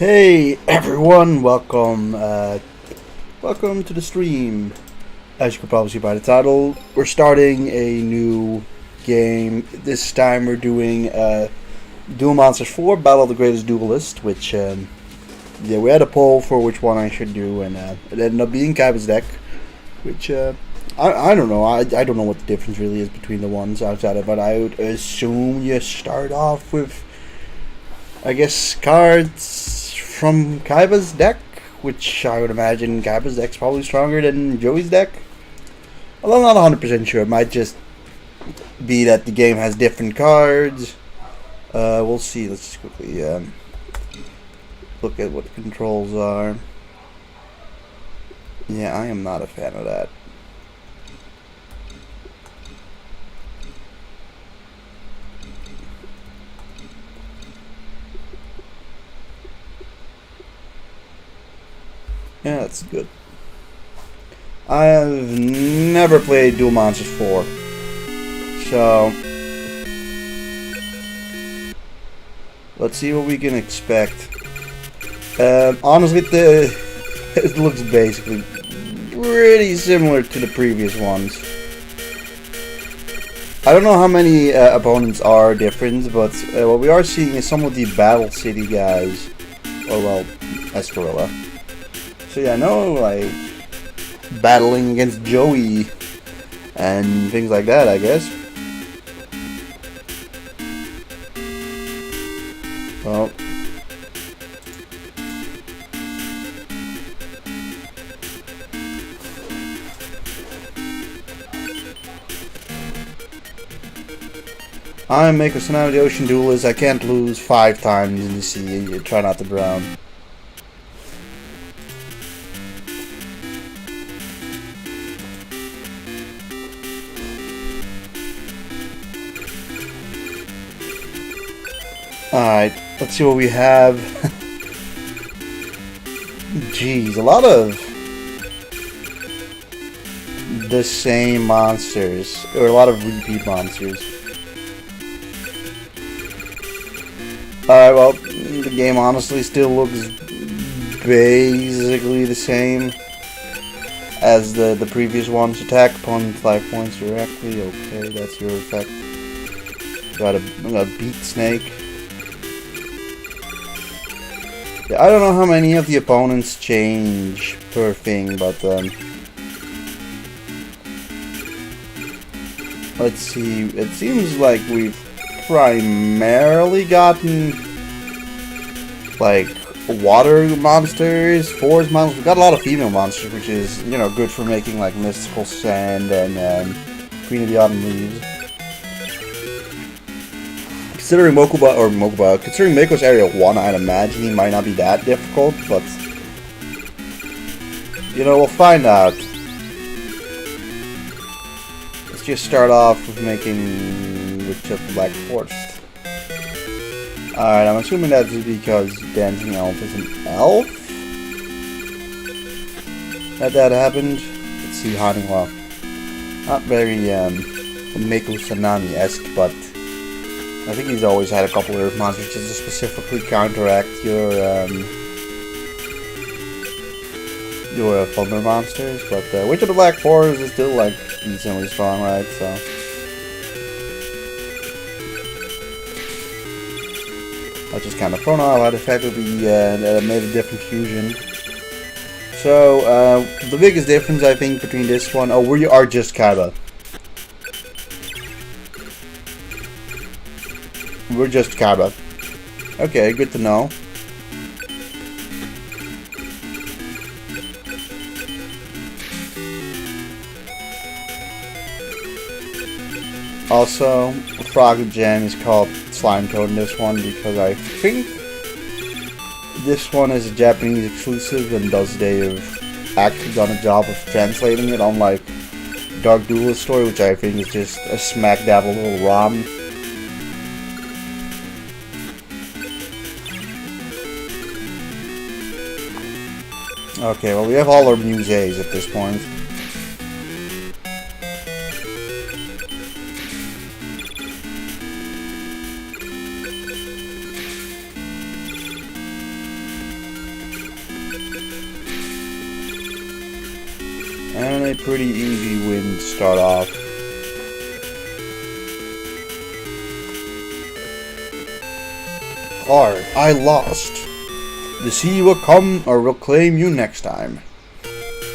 Hey everyone, welcome to the stream. As you can probably see by the title, we're starting a new game. This time we're doing Duel Monsters 4, Battle of the Greatest Duelist, which, yeah, we had a poll for which one I should do, and it ended up being Kaiba's deck, which, I don't know, I don't know what the difference really is between the ones outside of it. I would assume you start off with, I guess, cards from Kaiba's deck, which I would imagine Kaiba's deck's probably stronger than Joey's deck. Although I'm not 100% sure. It might just be that the game has different cards. We'll see. Let's just quickly look at what the controls are. Yeah, I am not a fan of that. Yeah, that's good. I have never played Duel Monsters 4. So, let's see what we can expect. Honestly, it looks basically pretty similar to the previous ones. I don't know how many opponents are different, but what we are seeing is some of the Battle City guys. Oh well, Escarilla. So yeah, no, like, battling against Joey and things like that, I guess. Well, I make a Tsunami the Ocean Duelist. I can't lose 5 times in the sea. You try not to drown. Alright, let's see what we have. Jeez, a lot of the same monsters, or a lot of repeat monsters. Alright, well, the game honestly still looks basically the same as the previous ones. Attack opponent 5 points directly. Okay, that's your effect. Got a beat snake. Yeah, I don't know how many of the opponents change per thing, but let's see. It seems like we've primarily gotten like water monsters, forest monsters. We've got a lot of female monsters, which is, you know, good for making like mystical sand and Queen of the Autumn Leaves. Considering considering Mako's Area 1, I'd imagine he might not be that difficult, but, you know, we'll find out. Let's just start off with making Witch of the Black Forest. Alright, I'm assuming that's because Dancing Elf is an elf? That happened? Let's see, Honeywell. Not very, Mako Tsunami-esque, but I think he's always had a couple of earth monsters just to specifically counteract your thunder monsters. But Witch of the Black Forest is still like decently strong, right? So I just kind of thrown out how the fact that we made a different fusion. So the biggest difference I think between this one, we are just Kaiba. We're just Kaiba. Okay, good to know. Also, Frog Gem is called Slime Toad in this one because I think this one is a Japanese exclusive, and thus they have actually done a job of translating it, unlike Dark Duelist Story, which I think is just a smack dab of little ROM. Okay, well, we have all our muses at this point. a pretty easy win to start off. Hard, I lost. The sea will come or will claim you next time.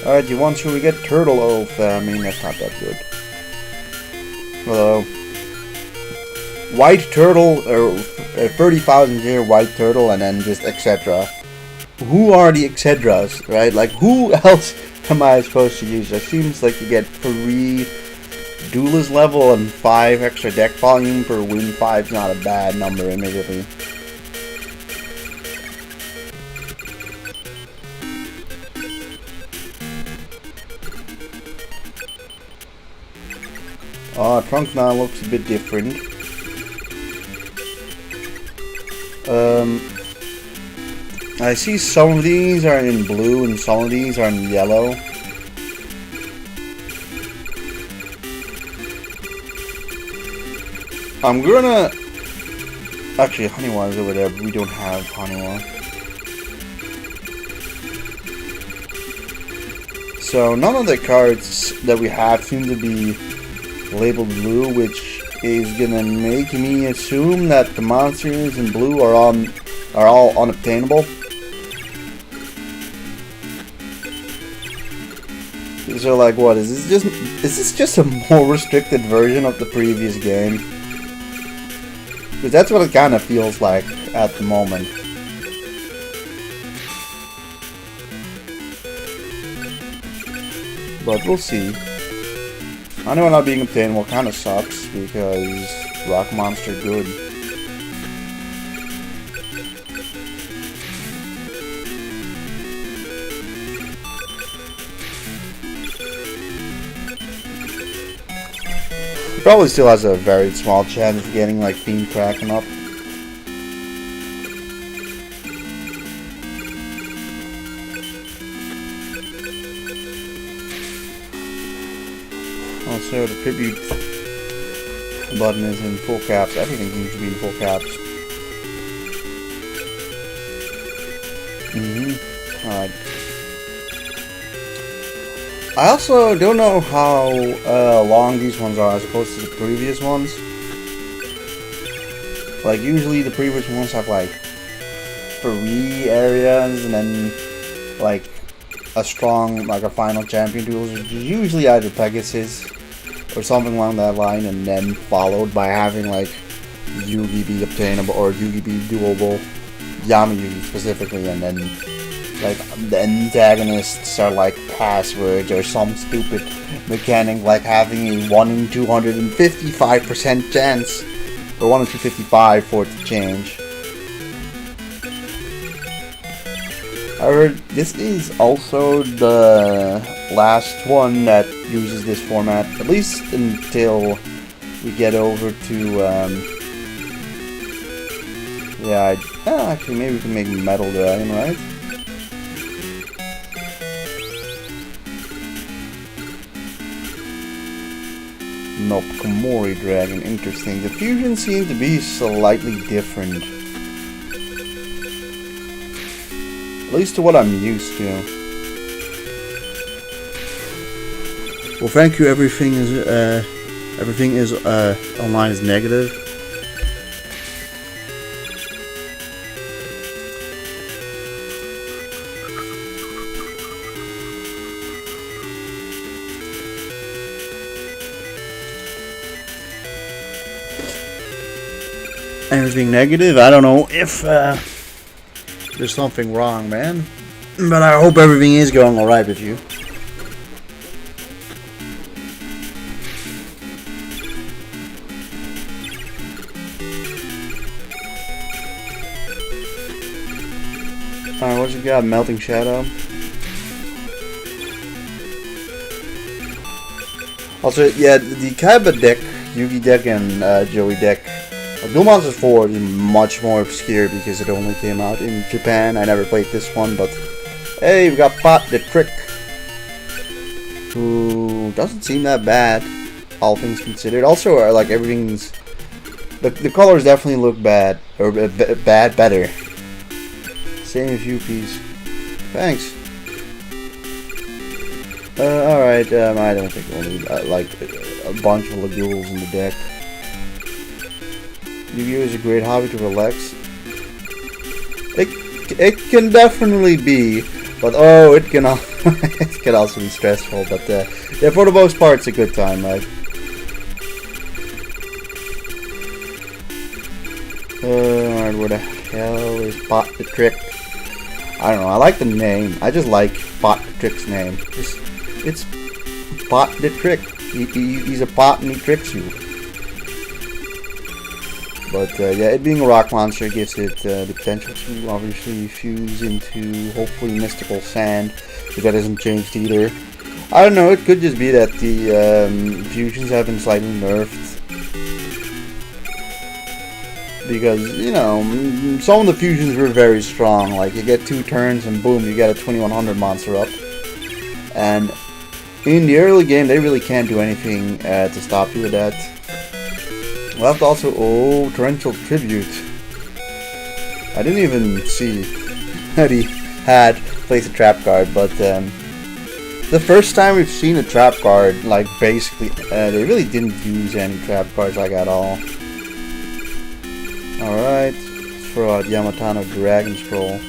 Alright, you want to get turtle oath? I mean, that's not that good. Hello. White turtle, or 30,000 year white turtle, and then just etc. Who are the etcetras, right? Like, who else am I supposed to use? It seems like you get 3 duelist level and 5 extra deck volume per win. 5's not a bad number, admittedly. Trunk now looks a bit different. I see some of these are in blue and some of these are in yellow. I'm gonna... Actually, Honeywell is over there, but we don't have Honeywell. So none of the cards that we have seem to be labeled blue, which is gonna make me assume that the monsters in blue are all unobtainable. So like, what is this just a more restricted version of the previous game? Because that's what it kind of feels like at the moment. But we'll see. I know not being obtainable kind of sucks because Rock Monster good. He probably still has a very small chance of getting like Fiend Kraken up. Also, the tribute button is in full caps. Everything seems to be in full caps. Alright. I also don't know how long these ones are as opposed to the previous ones. Like, usually the previous ones have like 3 areas and then like a strong, like a final champion duels, which is usually either Pegasus or something along that line, and then followed by having like Yugi be obtainable or Yugi be doable, Yama Yugi specifically, and then like the antagonists are like passwords or some stupid mechanic like having a 1 in 255% chance, or 1 in 255 for it to change. However, this is also the last one that uses this format, at least until we get over to, yeah, actually maybe we can make Metal Dragon, right? Nope, Komori Dragon, interesting. The fusions seem to be slightly different. At least to what I'm used to. Well, thank you. Everything is online is negative. Everything negative. I don't know if there's something wrong, man. But I hope everything is going alright with you. Alright, what you got? Melting Shadow. Also, yeah, the Kaiba deck, Yugi deck, and Joey deck. Duel Monsters 4 is much more obscure because it only came out in Japan. I never played this one, but hey, we got Pot the Trick, who doesn't seem that bad, all things considered. Also, like everything's the colors definitely look bad or better. Same as you, please. Thanks. Alright, I don't think we'll need like a bunch of Lagules in the deck. Yu-Gi-Oh! Is a great hobby to relax. It can definitely be, but oh, it can it can also be stressful. But yeah, for the most part, it's a good time, right? Alright, where the hell is Bot the Trick? I don't know. I like the name. I just like Bot the Trick's name. It's Bot the Trick. He's a bot and he tricks you. But yeah, it being a rock monster gives it the potential to obviously fuse into hopefully mystical sand, if that hasn't changed either. I don't know, it could just be that the fusions have been slightly nerfed. Because, you know, some of the fusions were very strong, like you get 2 turns and boom, you get a 2100 monster up. And in the early game, they really can't do anything to stop you with that. We'll have to also... Oh, Torrential Tribute. I didn't even see that he had placed a trap card, but the first time we've seen a trap card, like basically, they really didn't use any trap cards like at all. Alright, let's throw out Yamatano Dragon Scroll.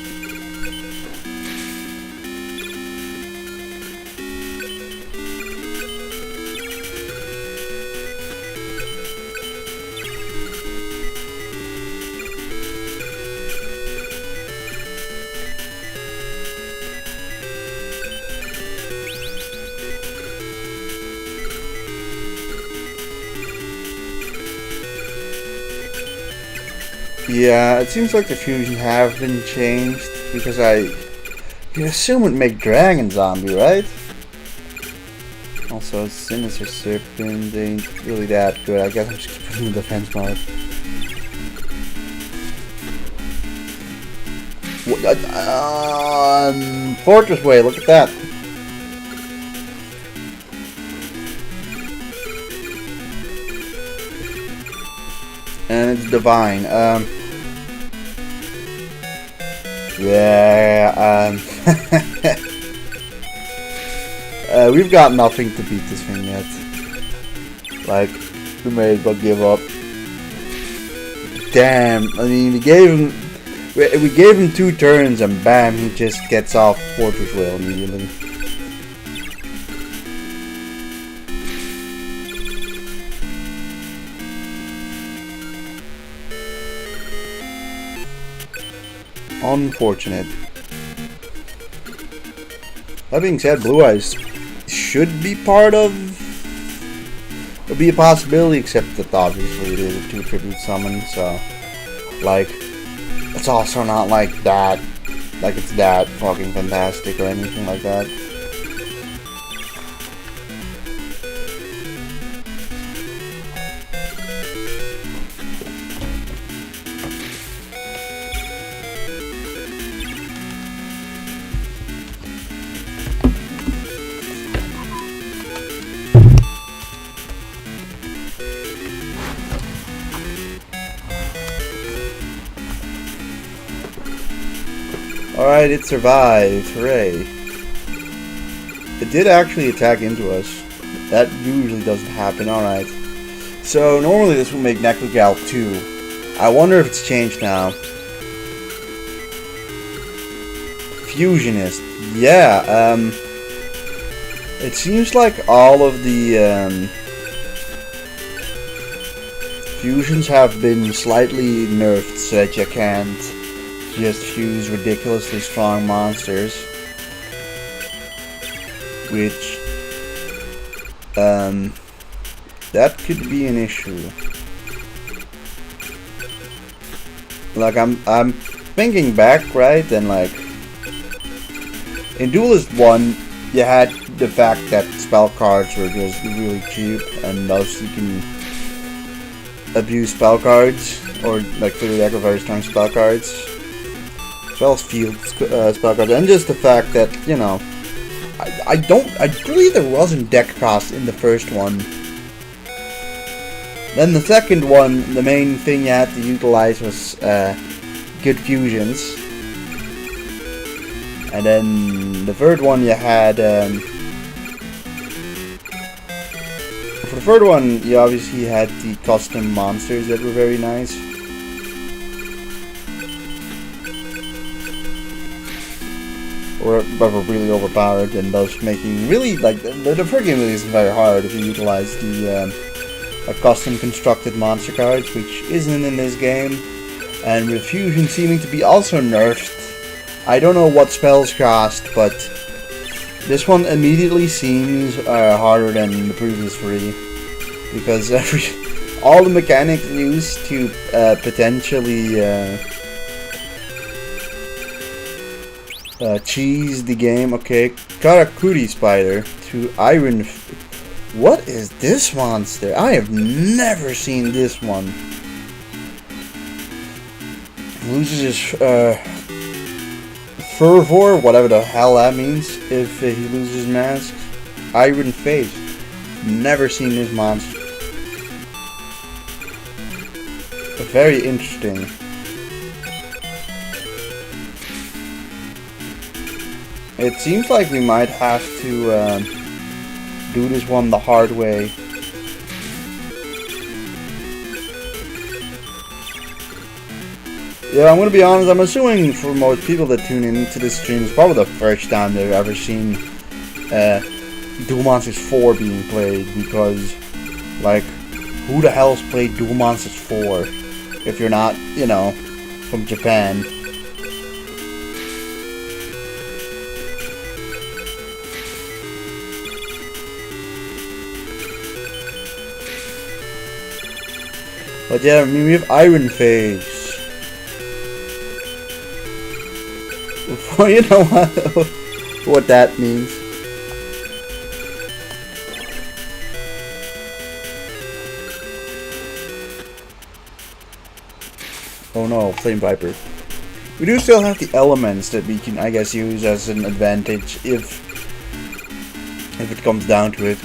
Yeah, it seems like the fusions have been changed, because you assume it make Dragon Zombie, right? Also, Sinister Serpent ain't really that good. I guess I'm just putting in defense mode. Fortress Way, look at that. And it's Divine. Yeah, we've got nothing to beat this thing yet. Like, we may as well give up. Damn, I mean, we gave him 2 turns and bam, he just gets off Fortress Whale immediately. Unfortunate. That being said, Blue Eyes should be part of... It'll be a possibility, except that obviously it is a 2 tribute summon, so... Like, it's also not like that. Like it's that fucking fantastic or anything like that. Alright, it survived. Hooray. It did actually attack into us. That usually doesn't happen. Alright. So, normally this will make Necrogal 2. I wonder if it's changed now. Fusionist. Yeah, it seems like all of the, fusions have been slightly nerfed so that you can't just fuse ridiculously strong monsters, which that could be an issue. Like I'm thinking back, right, and like in Duelist 1 you had the fact that spell cards were just really cheap and thus you can abuse spell cards or like through the deck with very strong spell cards. Field spell cards, and just the fact that, you know, I believe there wasn't deck cost in the first one. Then the second one, the main thing you had to utilize was good fusions. And then the third one you had the third one, you obviously had the custom monsters that were very nice. Or were really overpowered, and thus making really, like, the third game really isn't very hard if you utilize the custom constructed monster cards, which isn't in this game. And with fusion seeming to be also nerfed. I don't know what spells cost, but this one immediately seems harder than the previous three, because all the mechanics used to potentially cheese the game. Okay, Karakuri Spider to Iron. What is this monster? I have never seen this one. Loses his fervor, whatever the hell that means, if he loses his mask. Iron Face. Never seen this monster. Very interesting. It seems like we might have to do this one the hard way. Yeah, I'm gonna be honest, I'm assuming for most people that tune into this stream, it's probably the first time they've ever seen Duel Monsters 4 being played, because, like, who the hell's played Duel Monsters 4 if you're not, you know, from Japan? But yeah, I mean, we have Iron Face. You know what that means. Oh no, Flame Viper. We do still have the elements that we can, I guess, use as an advantage if it comes down to it.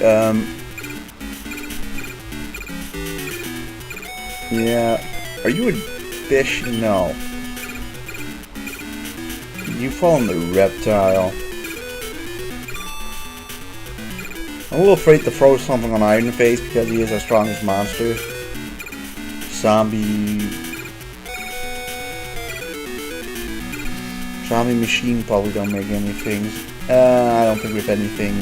Yeah. Are you a fish? No. You fall in the reptile. I'm a little afraid to throw something on Iron Face because he is our strongest monster. Zombie machine probably don't make anything. I don't think we have anything.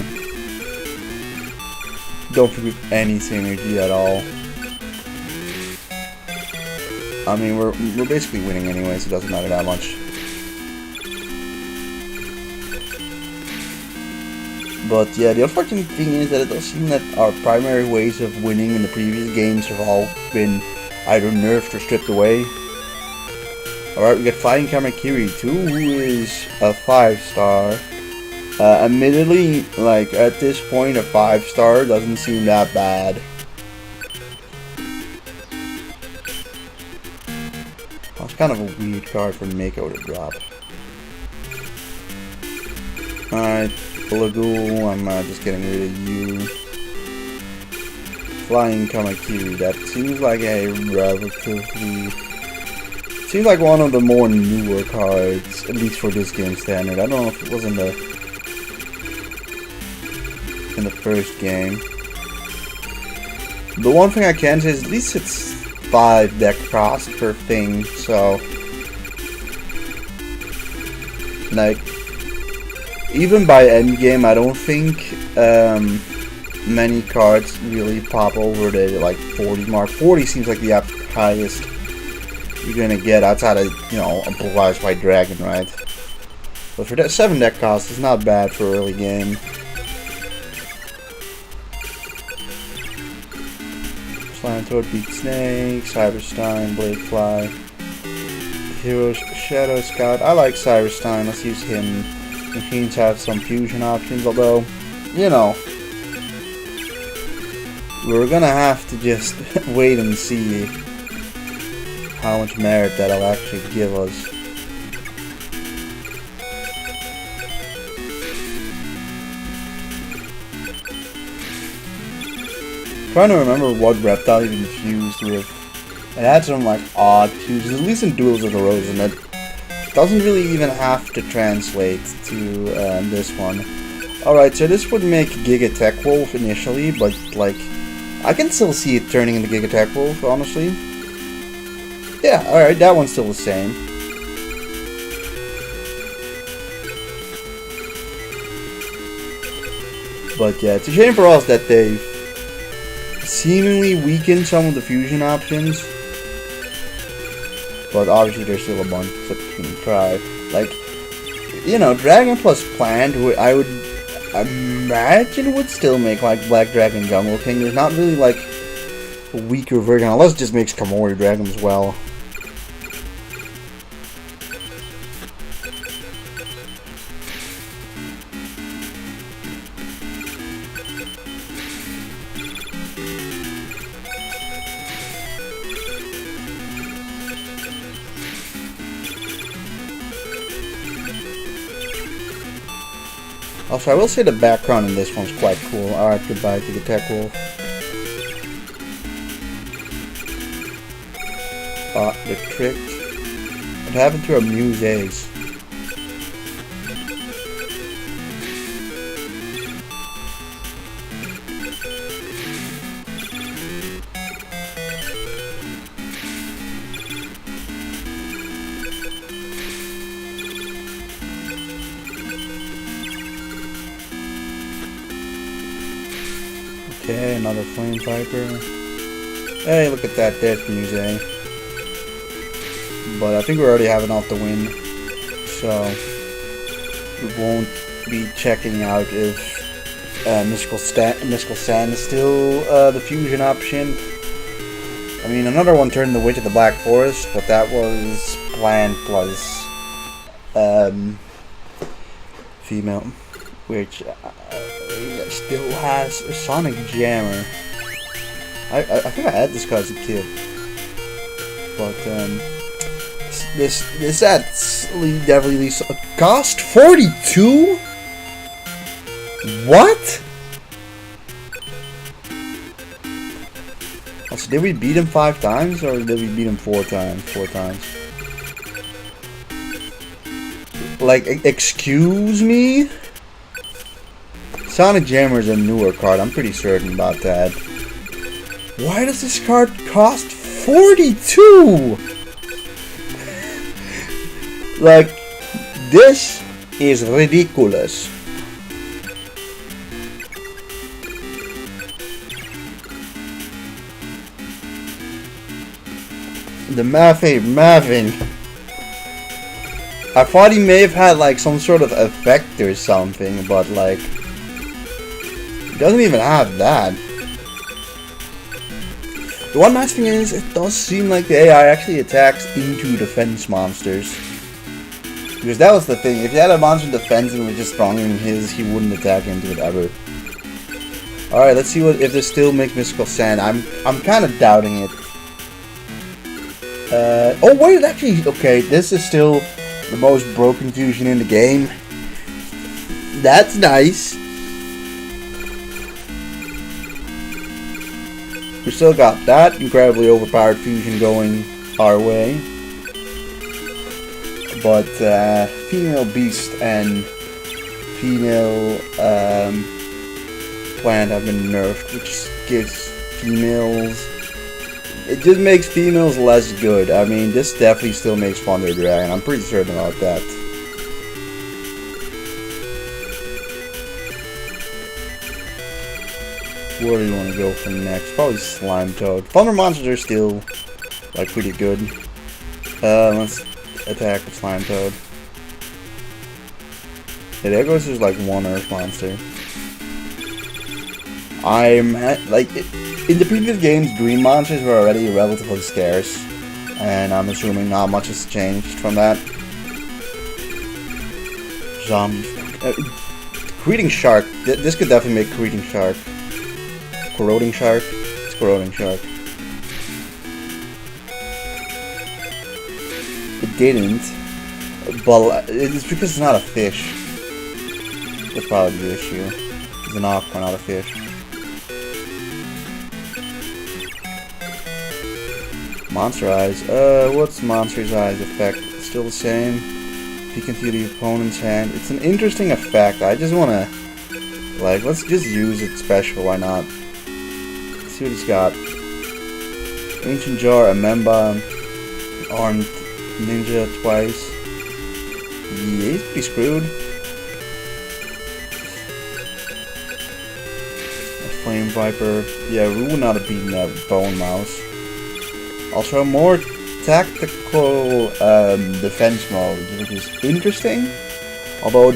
Don't think we have any synergy at all. I mean, we're basically winning anyway, so it doesn't matter that much. But yeah, the unfortunate thing is that it does seem that our primary ways of winning in the previous games have all been either nerfed or stripped away. Alright, we got Flying Kamakiri 2, who is a 5-star. Admittedly, like, at this point, a 5-star doesn't seem that bad. That's kind of a weird card for Mako to drop. Alright, Lagoon, I'm just getting rid of you. Flying Kamakiri, that seems like a relatively... seems like one of the more newer cards, at least for this game standard. I don't know if it was in the first game. The one thing I can say is at least it's 5 deck cost per thing, so like even by endgame I don't think many cards really pop over the like 40 mark. 40 seems like the highest you're gonna get outside of, you know, a Blue Eyes White Dragon, right? But for that 7 deck cost, it's not bad for early game. Slam Toad, Beat Snake, Cyberstein, Bladefly, Heroes, Shadow Scout. I like Cyberstein, let's use him. Machines have some fusion options, although, you know, we're gonna have to just wait and see how much merit that'll actually give us. Trying to remember what reptile even fused with. It had some like odd fuses, at least in Duels of the Rose, and it doesn't really even have to translate to this one. Alright, so this would make Giga Tech Wolf initially, but like I can still see it turning into Giga Attack Wolf, honestly. Yeah, alright, that one's still the same. But yeah, it's a shame for us that they've seemingly weakened some of the fusion options. But obviously there's still a bunch that you can try. Like, you know, Dragon plus Plant, I would imagine would still make like Black Dragon Jungle King. There's not really like a weaker version, unless it just makes Kamori Dragon as well. Also, I will say the background in this one's quite cool. Alright, goodbye to the Tech Wolf. The trick. What happened to our muses? Okay, another Flame Viper. Hey, look at that, there's Muse. But I think we already have enough to win, so we won't be checking out if Mystical Sand is still the fusion option. I mean, another one turned the Witch of the Black Forest, but that was Plant plus female, which still has a Sonic Jammer. I think I had this card as a kid, but this definitely cost 42. What? Also, did we beat him 5 times or did we beat him 4 times? 4 times. Like, excuse me? Sonic Jammer is a newer card, I'm pretty certain about that. Why does this card cost 42? Like, this is ridiculous. The Mapping. I thought he may have had like some sort of effect or something, but like, he doesn't even have that. The one nice thing is, it does seem like the AI actually attacks into defense monsters. Because that was the thing, if you had a monster in defense and it was just stronger than his, he wouldn't attack into it ever. Alright, let's see if this still makes Mystical Sand. I'm kind of doubting it. Oh wait, actually, okay, this is still the most broken fusion in the game. That's nice. We still got that incredibly overpowered fusion going our way. But female beast and female plant have been nerfed, which gives females... It just makes females less good. I mean, this definitely still makes Thunder Dragon. I'm pretty certain about that. Where do you want to go for next? Probably Slime Toad. Thunder monsters are still, like, pretty good. Let's attack with Slime Toad. Yeah, there goes just like one Earth monster. In the previous games, green monsters were already relatively scarce, and I'm assuming not much has changed from that. Zombie. Corroding Shark. This could definitely make Corroding Shark. Corroding Shark? It's Corroding Shark. It didn't, but it's because it's not a fish. That's probably the issue. It's an aqua, not a fish. Monster Eyes. What's Monster's Eyes effect? Still the same. Peek into the opponent's hand. It's an interesting effect. I just wanna, like, let's just use it special. Why not? see what he's got. Ancient Jar, a Memba, Armed Ninja twice. Yeah, he's pretty screwed. A Flame Viper. Yeah, we would not have beaten that Bone Mouse. Also, more tactical defense mode, which is interesting. Although,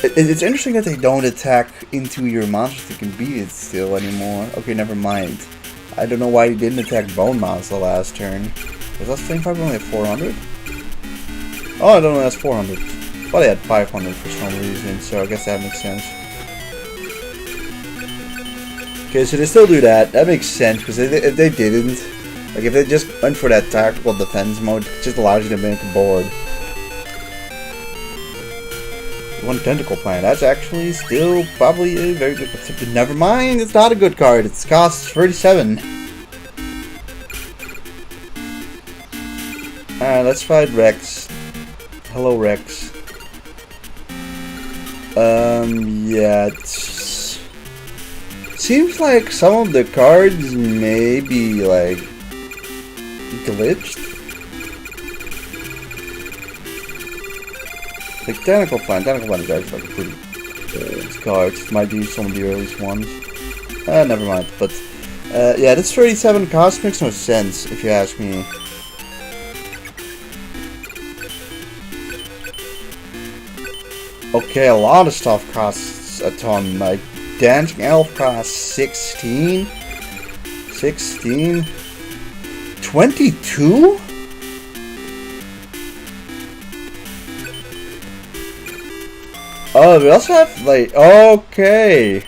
it's interesting that they don't attack into your monsters that can beat it still anymore. Okay, never mind. I don't know why he didn't attack Bone Mouse the last turn. Was that Flame Viper only at 400? Oh, I don't know, that's 400. But they had 500 for some reason, so I guess that makes sense. Okay, so they still do that. That makes sense, because if they didn't, like if they just went for that tactical defense mode, it just allows you to make a board. One Tentacle Plant. That's actually still probably a very good. Never mind, it's not a good card. It costs 37. Alright, let's fight Rex. Hello, Rex. Yeah, seems like some of the cards may be like glitched. Like Tentacle Plant is actually like a pretty old card. It might be some of the earliest ones. Never mind. But yeah, this 37 cost makes no sense if you ask me. Okay, a lot of stuff costs a ton. Like Dancing Elf costs 16. 16. 22? Oh, we also have, like, okay.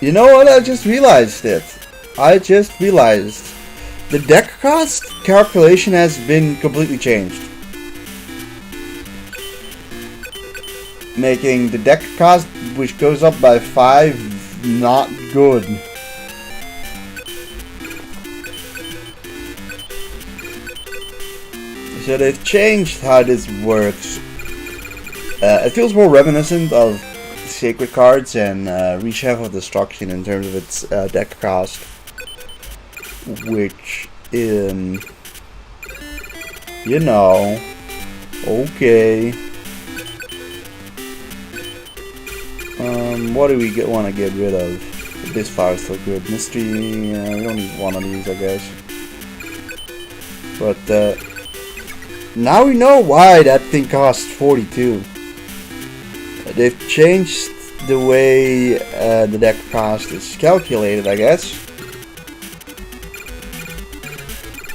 You know what? I just realized it. I just realized. The deck cost calculation has been completely changed. Making the deck cost, which goes up by 5, not good. So they've changed how this works. It feels more reminiscent of Sacred Cards and Reshape of Destruction in terms of its deck cost, which, you know, okay. What do we want to get rid of? This fire is still good. Mystery, we don't need one of these, I guess. But now we know why that thing costs 42. They've changed the way the deck cost is calculated, I guess.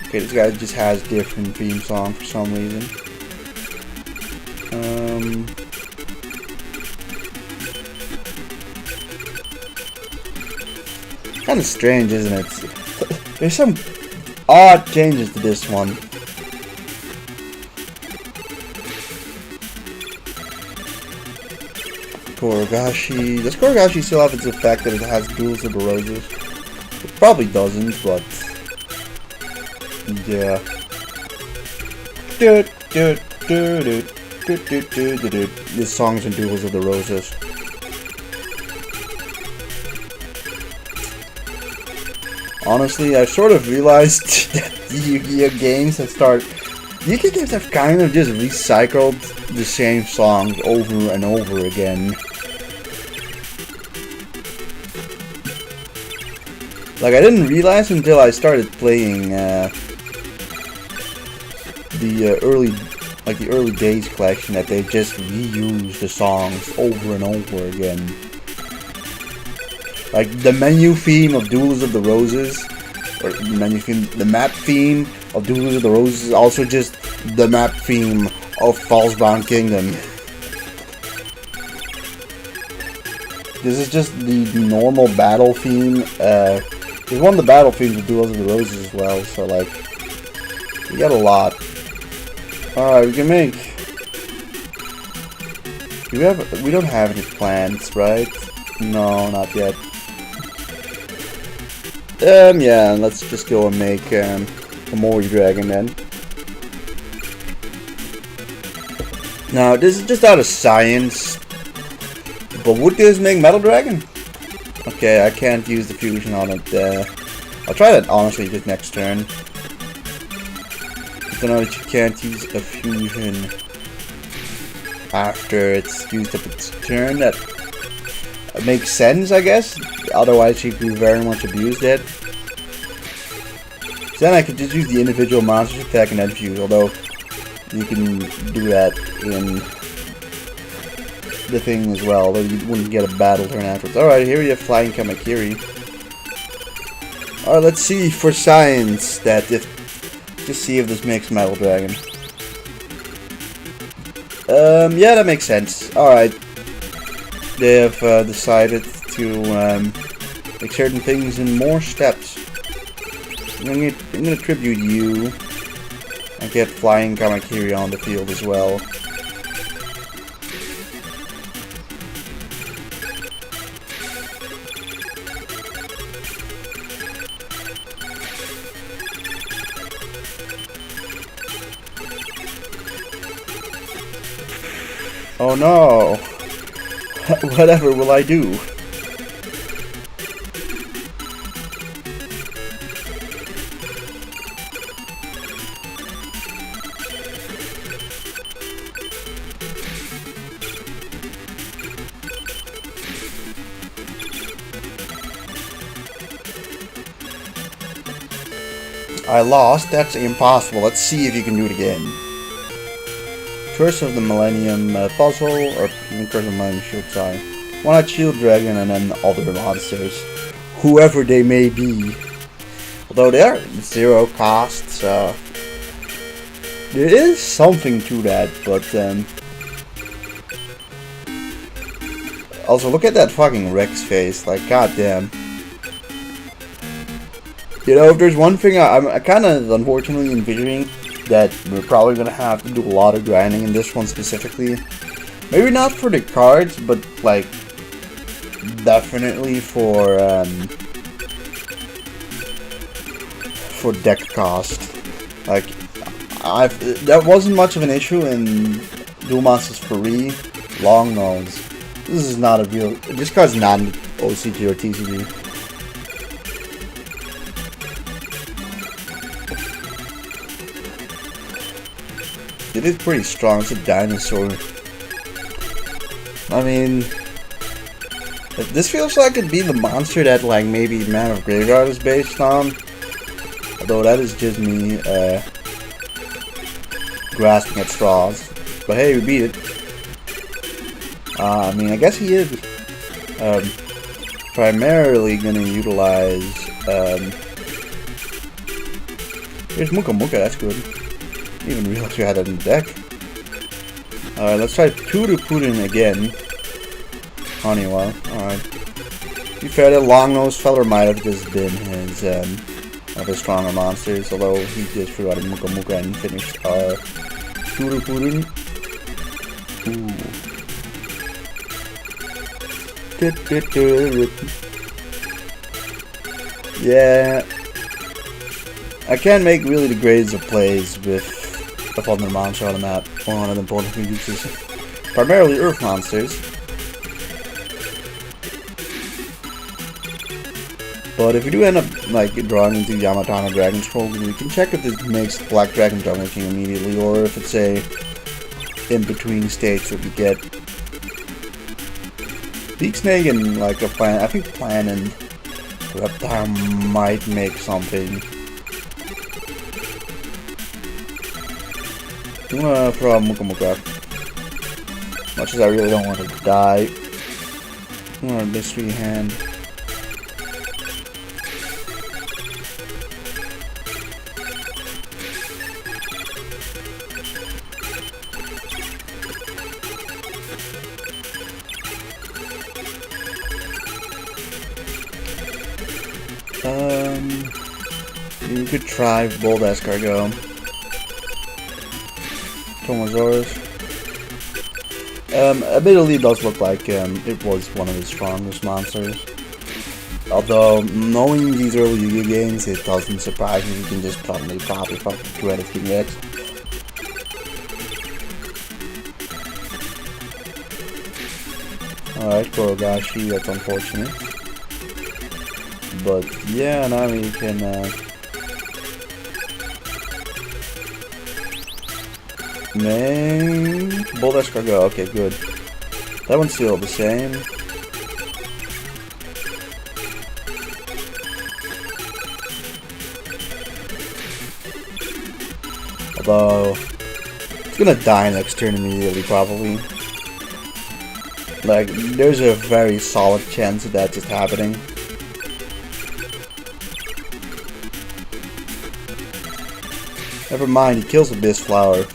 Okay, this guy just has different theme song for some reason. Kind of strange, isn't it? There's some odd changes to this one. Korogashi. Does Korogashi still have its effect that it has Duels of the Roses? It probably doesn't, but yeah. This song's in Duels of the Roses. Honestly, I've sort of realized that the Yu-Gi-Oh games have Yu-Gi-Oh games have kind of just recycled the same songs over and over again. Like, I didn't realize until I started playing the early days collection that they just reuse the songs over and over again. Like the menu theme of Duels of the Roses, or the map theme of Duels of the Roses is also just the map theme of Fallsbound Kingdom. This is just the normal battle theme. There's one of the battle themes of Duels of the Roses as well, so like, we got a lot. Alright, we can make... We don't have any plans, right? No, not yet. Yeah, let's just go and make a Mori Dragon then. Now, this is just out of science, but would this make Metal Dragon? Okay, I can't use the fusion on it. I'll try that honestly just next turn. I don't know that you can't use a fusion after it's used up its turn. That makes sense, I guess. Otherwise, you could very much abuse it. So then I could just use the individual monster attack and then fuse. Although you can do that in the thing as well, though you wouldn't get a battle turn afterwards. Alright, here we have Flying Kamakiri. Alright, let's see for science that if... Just see if this makes Metal Dragon. Yeah, that makes sense. Alright. They have decided to make certain things in more steps. I'm gonna tribute you and get Flying Kamakiri on the field as well. Oh no! Whatever will I do? I lost? That's impossible. Let's see if you can do it again. Curse of the Millennium Puzzle, or Curse of the Millennium Shield, sorry. One-Eyed Shield Dragon, and then other monsters. Whoever they may be. Although they are 0 cost, so... There is something to that, but also, look at that fucking Rex face, like, goddamn. You know, if there's one thing I'm kind of unfortunately envisioning, that we're probably gonna have to do a lot of grinding in this one specifically. Maybe not for the cards, but like definitely for deck cost. Like that wasn't much of an issue in Duel Monsters Free. Long nose. This is not a real. This card's not an OCG or TCG. It is pretty strong. It's a dinosaur. I mean, this feels like it'd be the monster that, like, maybe Man of Graveyard is based on. Although that is just me grasping at straws. But hey, we beat it. I mean, I guess he is primarily gonna utilize. Here's Muka Muka. That's good. Even realized you had that in the deck. Alright, let's try Putin again. Honeywell. Alright. To be fair, that long-nosed feller might have just been his, one of his stronger monsters, although he just threw out a Muka Muka and finished our Putin. Ooh. Yeah. I can't make really the grades of plays with the Thunder Monster on the map. One of the important uses primarily Earth monsters. But if you do end up like drawing into Yamatano Dragon Scroll, we can check if this makes Black Dragon Jungle King immediately, or if it's a in-between stage that we get. Beak Snake and like a Plan. I think Plan and Reptile might make something. I'm gonna throw out Muka Muka. Much as I really don't want to die. I'm gonna mystery hand. You could try Bold Escargot. Tomosaurus. Admittedly, it does look like it was one of the strongest monsters. Although, knowing these early Yu-Gi-Oh games, it doesn't surprise me. You can just probably fucking 2 out of 3 X. Alright, Korogashi, that's unfortunate. But yeah, now we can make bolt escargot. Okay, good. That one's still the same. Although it's gonna die next turn immediately, probably. Like, there's a very solid chance of that just happening. Never mind, he kills the Abyss Flower.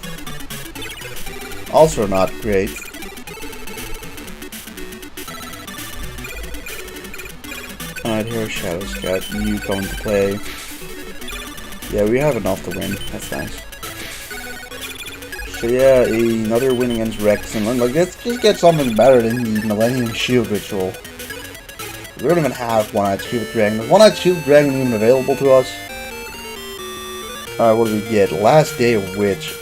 Also not great. Alright, here's Shadow Scout. You come into play. Yeah, we have enough to win. That's nice. So yeah, another win against Rex, and like, let's just get something better than the Millennium Shield Ritual. We don't even have One-Eyed Shield Dragon. Is One-Eyed Shield Dragon even available to us? Alright, what do we get? Last Day of Witch.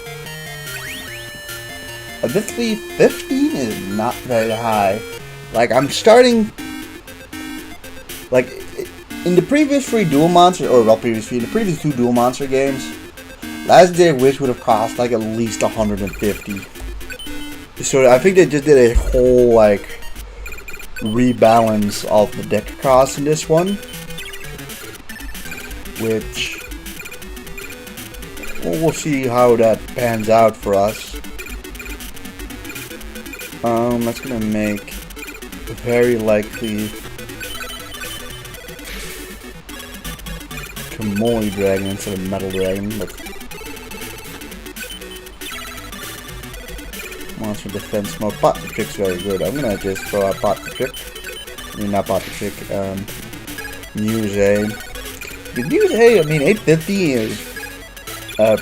Admittedly, 15 is not very high. Like, I'm starting... Like, in the previous 3 Duel Monster, or well, in the previous 2 Duel Monster games, Last Day of Witch would have cost like at least 150. So I think they just did a whole like rebalance of the deck cost in this one, which we'll see how that pans out for us. That's gonna make very likely Kamui Dragon instead of Metal Dragon, but Monster Defense Mode. Pot the Trick's very good. I'm gonna just throw out Pot the Trick. I mean, not Pot the Trick, Muse. The Muse, I mean, 850 is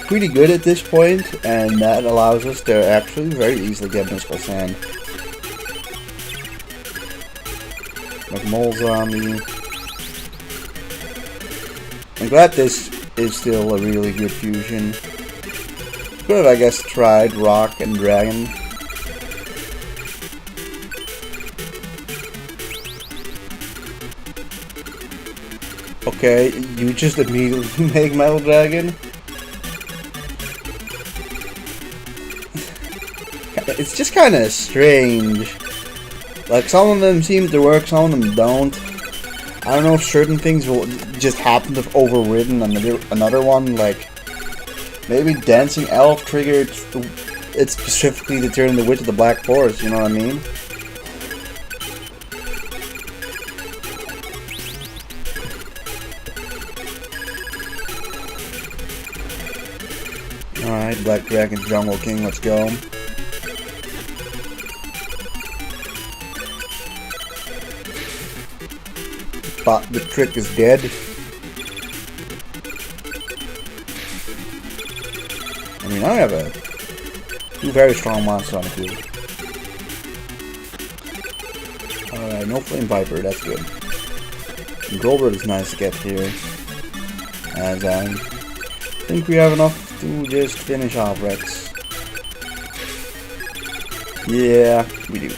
pretty good at this point, and that allows us to actually very easily get Mystical Sand. Like Mole Zombie. I'm glad this is still a really good fusion. Could have, I guess, tried Rock and Dragon. Okay, you just immediately make Metal Dragon? It's just kind of strange. Like, some of them seem to work, some of them don't. I don't know if certain things will just happen to have overridden another one, like maybe Dancing Elf triggered it specifically to turn the Witch of the Black Forest, you know what I mean? Alright, Black Dragon Jungle King, let's go. But the Trick is dead. I mean, I have two very strong monsters on the field. Alright, no Flame Viper, that's good. And Goldberg is nice to get here. As I think we have enough to just finish off Rex. Yeah, we do.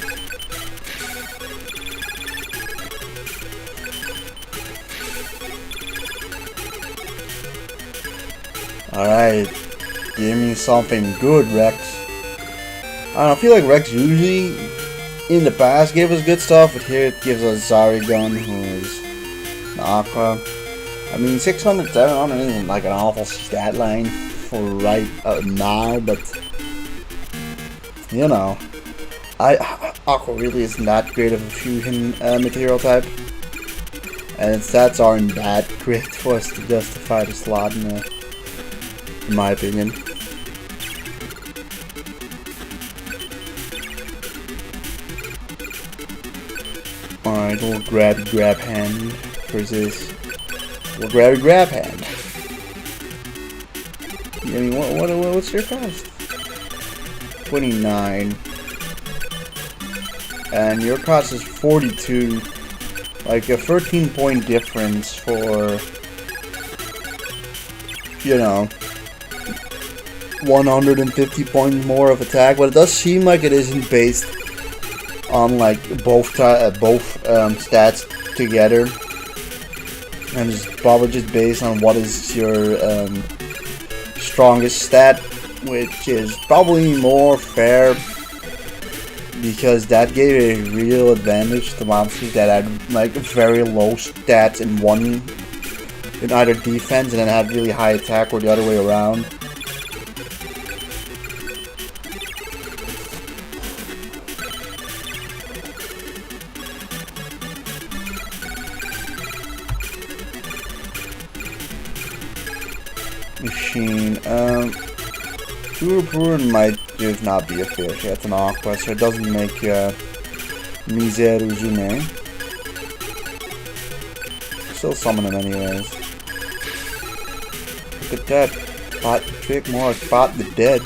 Alright, give me something good, Rex. I don't know, I feel like Rex usually, in the past, gave us good stuff, but here it gives us Zarygun, who is an Aqua. I mean, 600, 700 isn't like an awful stat line for right now, but, you know, Aqua really isn't that great of a fusion material type, and its stats aren't that great for us to justify the slot in my opinion. Alright, we'll grab hand versus we'll grab hand. I mean, what's your cost? 29. And your cost is 42. Like a 13-point difference for, you know, 150 points more of attack, but it does seem like it isn't based on like both stats together. And it's probably just based on what is your strongest stat, which is probably more fair because that gave a real advantage to monsters that had like very low stats in either defense and then had really high attack, or the other way around. Machine. Turupurin might just not be a fish. It's an aqua, so it doesn't make Miseru Zume. Still summon him anyways. Look at that. Bot trick more like Bot the Dead.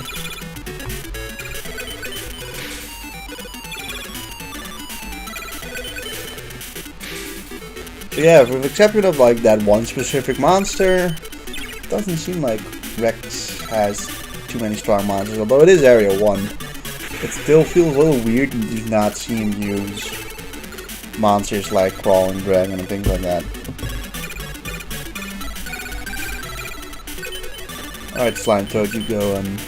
So yeah, with the exception of like that one specific monster, it doesn't seem like Rex has too many strong monsters, although it is Area 1. It still feels a little weird to do not see him use monsters like Crawling Dragon and things like that. Alright, Slime Toad, you go and...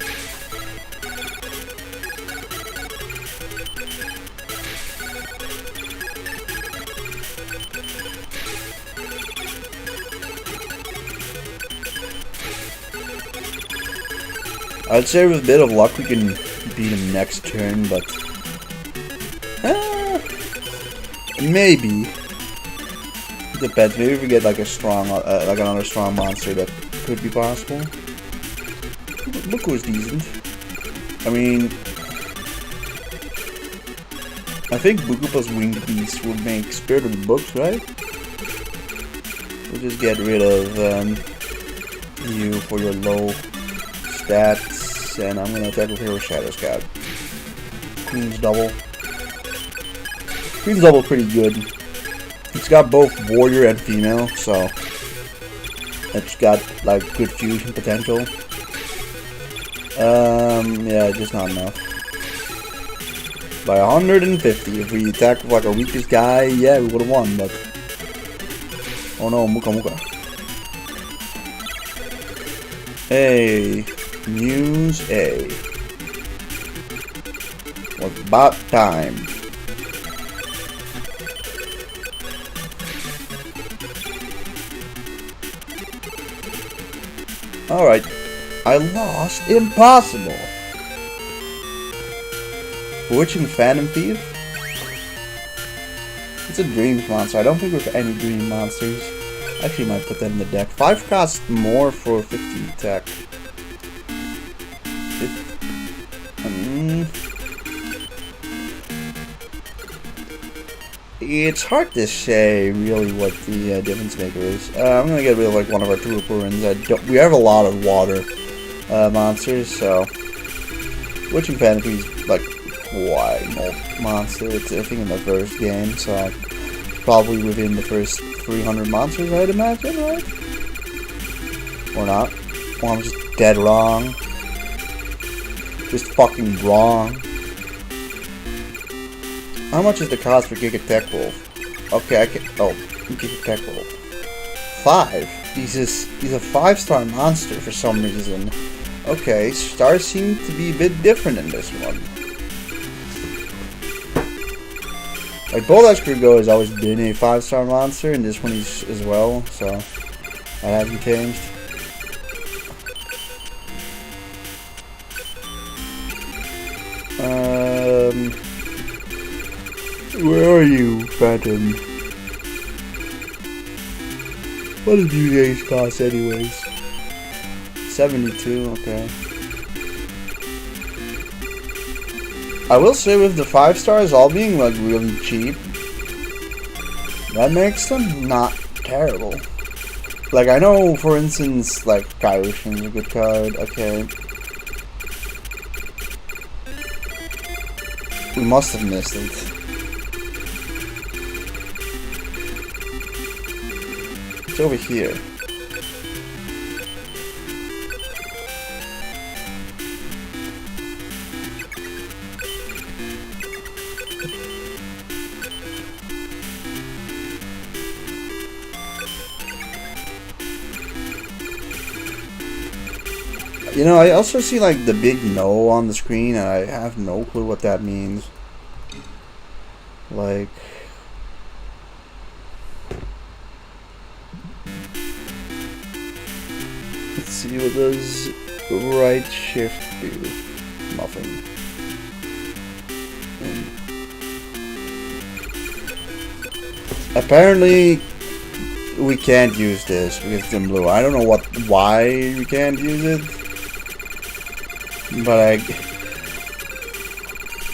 I'd say with a bit of luck we can beat him next turn, but... maybe. Depends, maybe if we get like a strong, like another strong monster that could be possible. Look who's decent. I mean... I think Bukupa's Winged Beast would make Spirit of the Books, right? We'll just get rid of you for your low stats, and I'm gonna attack with Hero Shadow Scout. Queen's Double. Queen's Double pretty good. It's got both warrior and female, so it's got like good fusion potential. Yeah, just not enough. By 150. If we attack with like our weakest guy, yeah, we would have won, but... Oh no, Muka Muka. Hey, Muse A. Well, about time. Alright. I lost. Impossible. Bewitching Phantom Thief? It's a Dreams monster. I don't think we have any Dream monsters. Actually, might put that in the deck. 5 costs more for 50 attack. It's hard to say really what the difference maker is. I'm gonna get rid of like one of our Turupurins. We have a lot of water monsters, so Witching Phantom is like quite an old monster. It's I think in the first game, so probably within the first 300 monsters, I'd imagine, right? Or not. Or I'm just dead wrong. Just fucking wrong. How much is the cost for Giga Tech Wolf? Okay, I can. Oh, Giga Tech Wolf. 5. He's a 5-star monster for some reason. Okay, stars seem to be a bit different in this one. Like, Bolt Go has always been a 5-star monster, and this one is as well, so that hasn't changed. Where are you, Phantom? What does UA's cost anyways? 72, okay. I will say with the 5 stars all being like really cheap, that makes them not terrible. Like I know for instance like Kairoshin's a good card, okay. We must have missed it. It's over here. You know, I also see like the big no on the screen, and I have no clue what that means. Like, let's see, what does right shift do? Nothing. Apparently, we can't use this because it's in blue. I don't know why we can't use it, but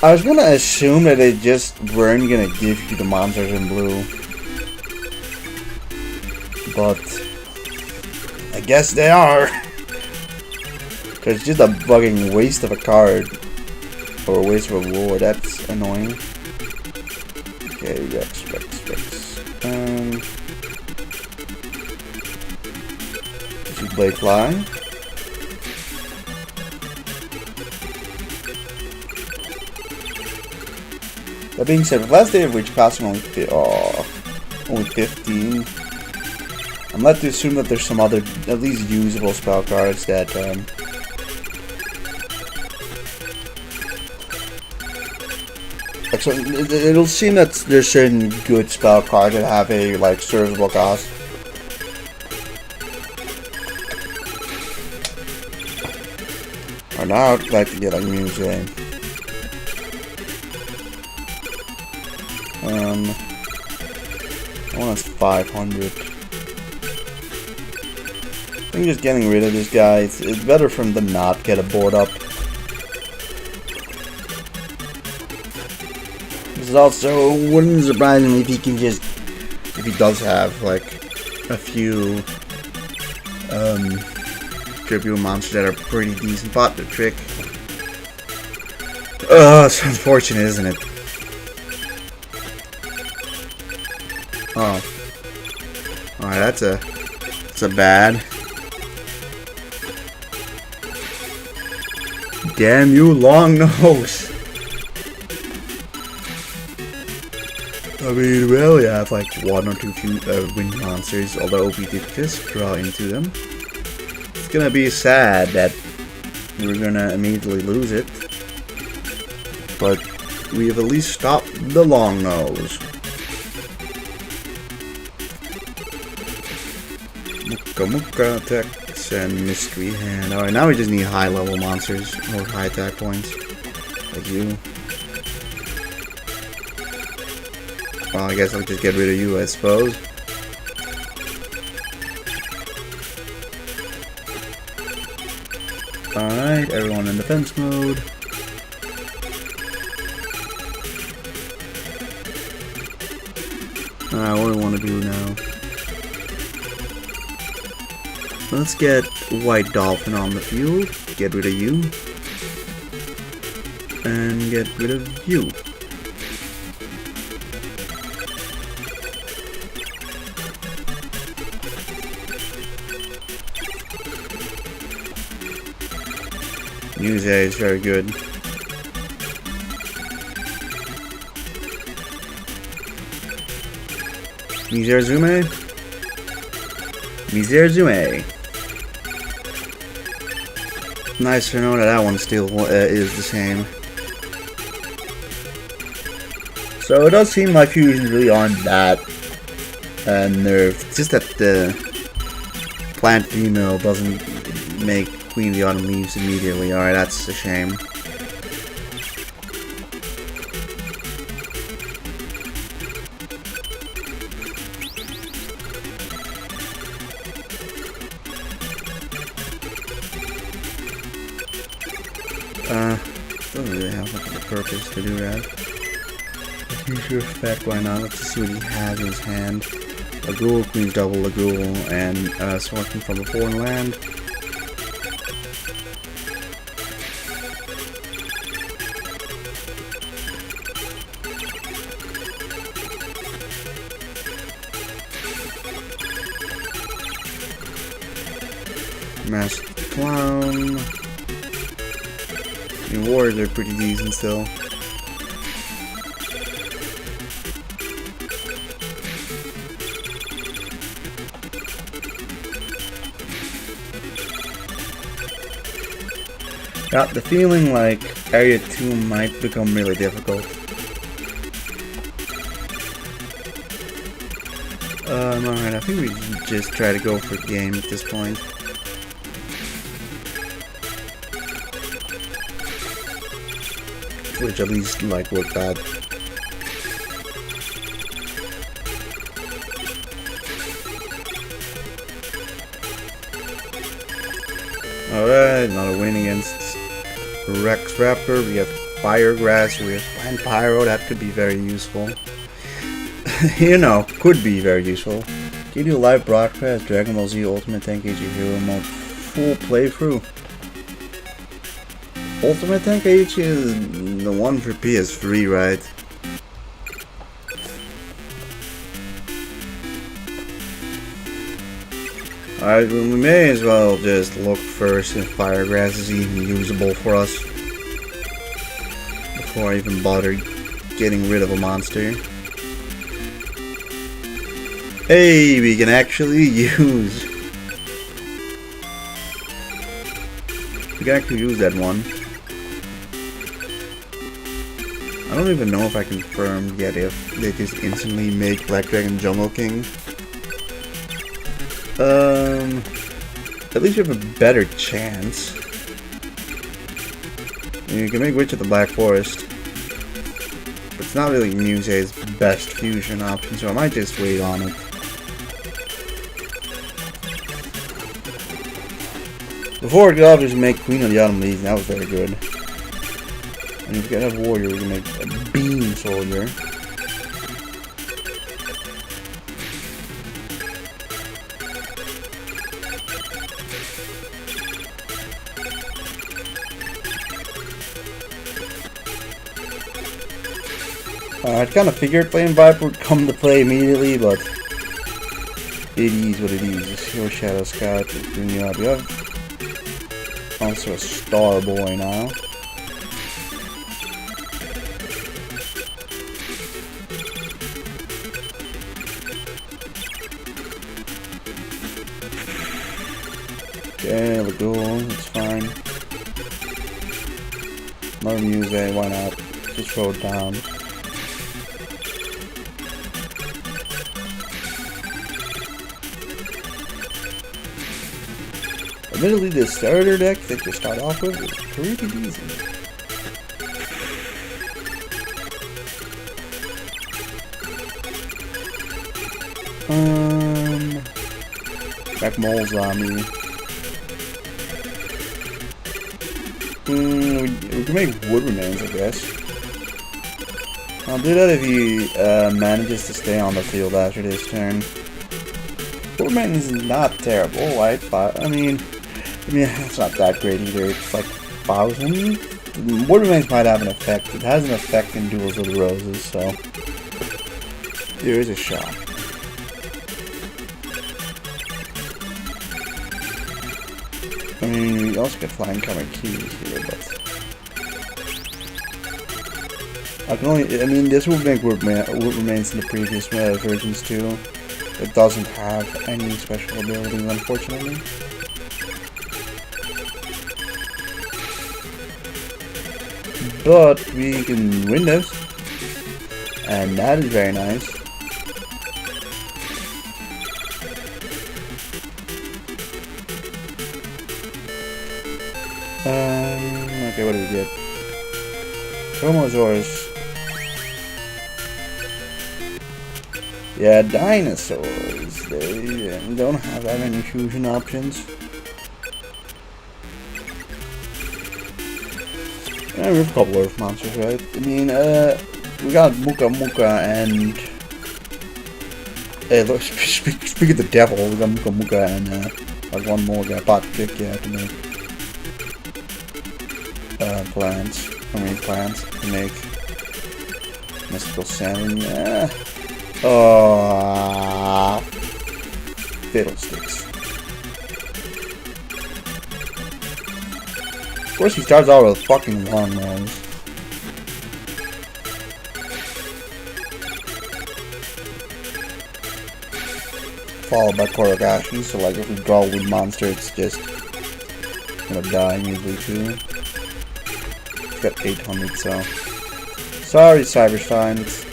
I was gonna assume that they just weren't gonna give you the monsters in blue, but I guess they are. Cause it's just a fucking waste of a card or a waste of a war. That's annoying. Okay, Rex. Blade Fly. That being said, with last day of which costing only 15, I'm led to assume that there's some other, at least usable spell cards that so it'll seem that there's certain good spell cards that have a like serviceable cost. Now I'd like to get like music. That one's 500. I think just getting rid of this guy, it's better for him to not get a board up. This is also, wouldn't surprise me if he can just, if he does have like a few tribute monsters that are pretty decent. But the trick. It's unfortunate, isn't it? Oh. Alright, that's a bad. Damn you, long nose. I mean, we only have like one or two wind monsters, although we did just draw into them. It's gonna be sad that we're gonna immediately lose it, but we have at least stopped the long nose. Muka attacks and mystery hand. Alright, now we just need high level monsters or high attack points. Like you. Well, I guess I'll just get rid of you, I suppose. Alright, everyone in defense mode. Alright, what do I want to do now? Let's get White Dolphin on the field. Get rid of you. And get rid of you. Muse is very good. Miserzume? Miserzume. Nice to know that that one still is the same. So it does seem like fusions really aren't that nerfed. It's just that the plant female doesn't make Queen of the Autumn leaves immediately. Alright, that's a shame. Doesn't really have much of a purpose to do that. Use your effect, why not? Let's see what he has in his hand. A ghoul, Queen's double, a ghoul, and selecting from a foreign land. Masked Clown. The warriors are pretty decent still. Got the feeling like Area 2 might become really difficult. Alright, I think we just try to go for the game at this point. Which at least, like, worked bad. Alright, another win against Rex Raptor. We have Fire Grass, we have Plant Pyro, that could be very useful. You know, could be very useful. Can you do a live broadcast, Dragon Ball Z Ultimate Tenkaichi Hero Mode full playthrough? Ultimate Tenkaichi is the one for PS3, right? Alright, well, we may as well just look first if Firegrass is even usable for us before I even bother getting rid of a monster. Hey, we can actually use... We can actually use that one. I don't even know if I confirmed yet if they just instantly make Black Dragon Jungle King. At least you have a better chance. You can make Witch of the Black Forest. But it's not really Muse's best fusion option, so I might just wait on it. Before it could just make Queen of the Autumn Leaves, and that was very good. And if you can have Warrior, we can make a Beam Soldier. I kind of figured playing Viper would come to play immediately, but it is what it is. Your Shadow Scout is bringing you up. You have also a Star Boy now. Okay, Lagoon, it's fine. Another Muse, why not? Just throw it down. Admittedly, the starter deck that you start off with is pretty easy. Back moles on me. We can make wood remains, I guess. I'll do that if he manages to stay on the field after this turn. Wood remains is not terrible, right? But I mean, it's not that great either. It's like 1,000. Wood remains might have an effect. It has an effect in Duels of the Roses, so there is a shot. I mean, we also get Flying Comet Keys here, but I can only. I mean, this would make Wood Remains in the previous versions too. It doesn't have any special abilities, unfortunately. But we can win this, and that is very nice. Okay, what do we get? Chromosaurus. Yeah, dinosaurs. They don't have that many fusion options. Yeah, we have a couple of monsters, right? I mean, we got Muka and... Hey, look, speak of the devil, we got Muka and, like one more guy, Pot Pick, yeah, to make... plants to make mystical salmon. Yeah. Oh, fiddlesticks. Of course, he starts out with a fucking long nose. Followed by Koragashi, so like if we draw a wood monster, it's just gonna die immediately too. got 800, so... Sorry, Cybersteins.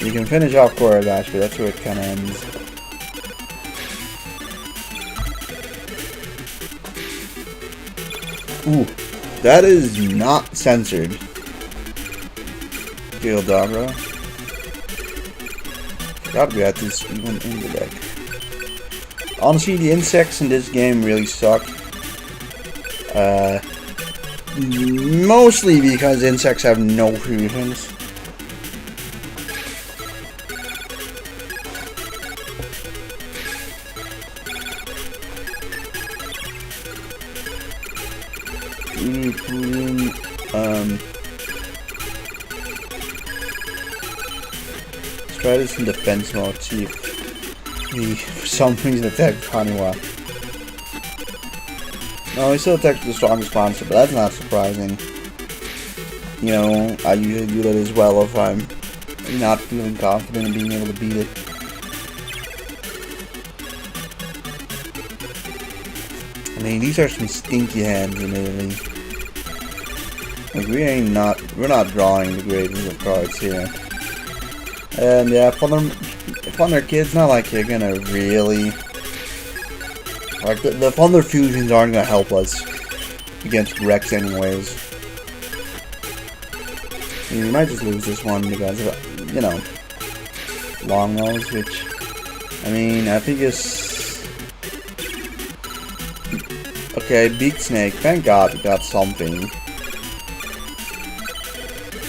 You can finish off Koragash, but that's where it kind of ends. Ooh, that is not censored. Gildagra. Forgot we had this one in the deck. Honestly, the insects in this game really suck. Mostly because insects have no fusions. Let's try this in defense mode, see if he for some reason attacked Haniwa. No, he still attacked the strongest monster, but that's not surprising. You know, I usually do that as well if I'm not feeling confident in being able to beat it. I mean, these are some stinky hands in Italy. Like, we're not drawing the greatest of cards here. And yeah, Thunder Kid's not like you're gonna really... Like, the Thunder Fusions aren't gonna help us against Rex anyways. I mean, we might just lose this one because of, you know, Long Nose, which, I mean, I think is... Okay, Beak Snake, thank God we got something.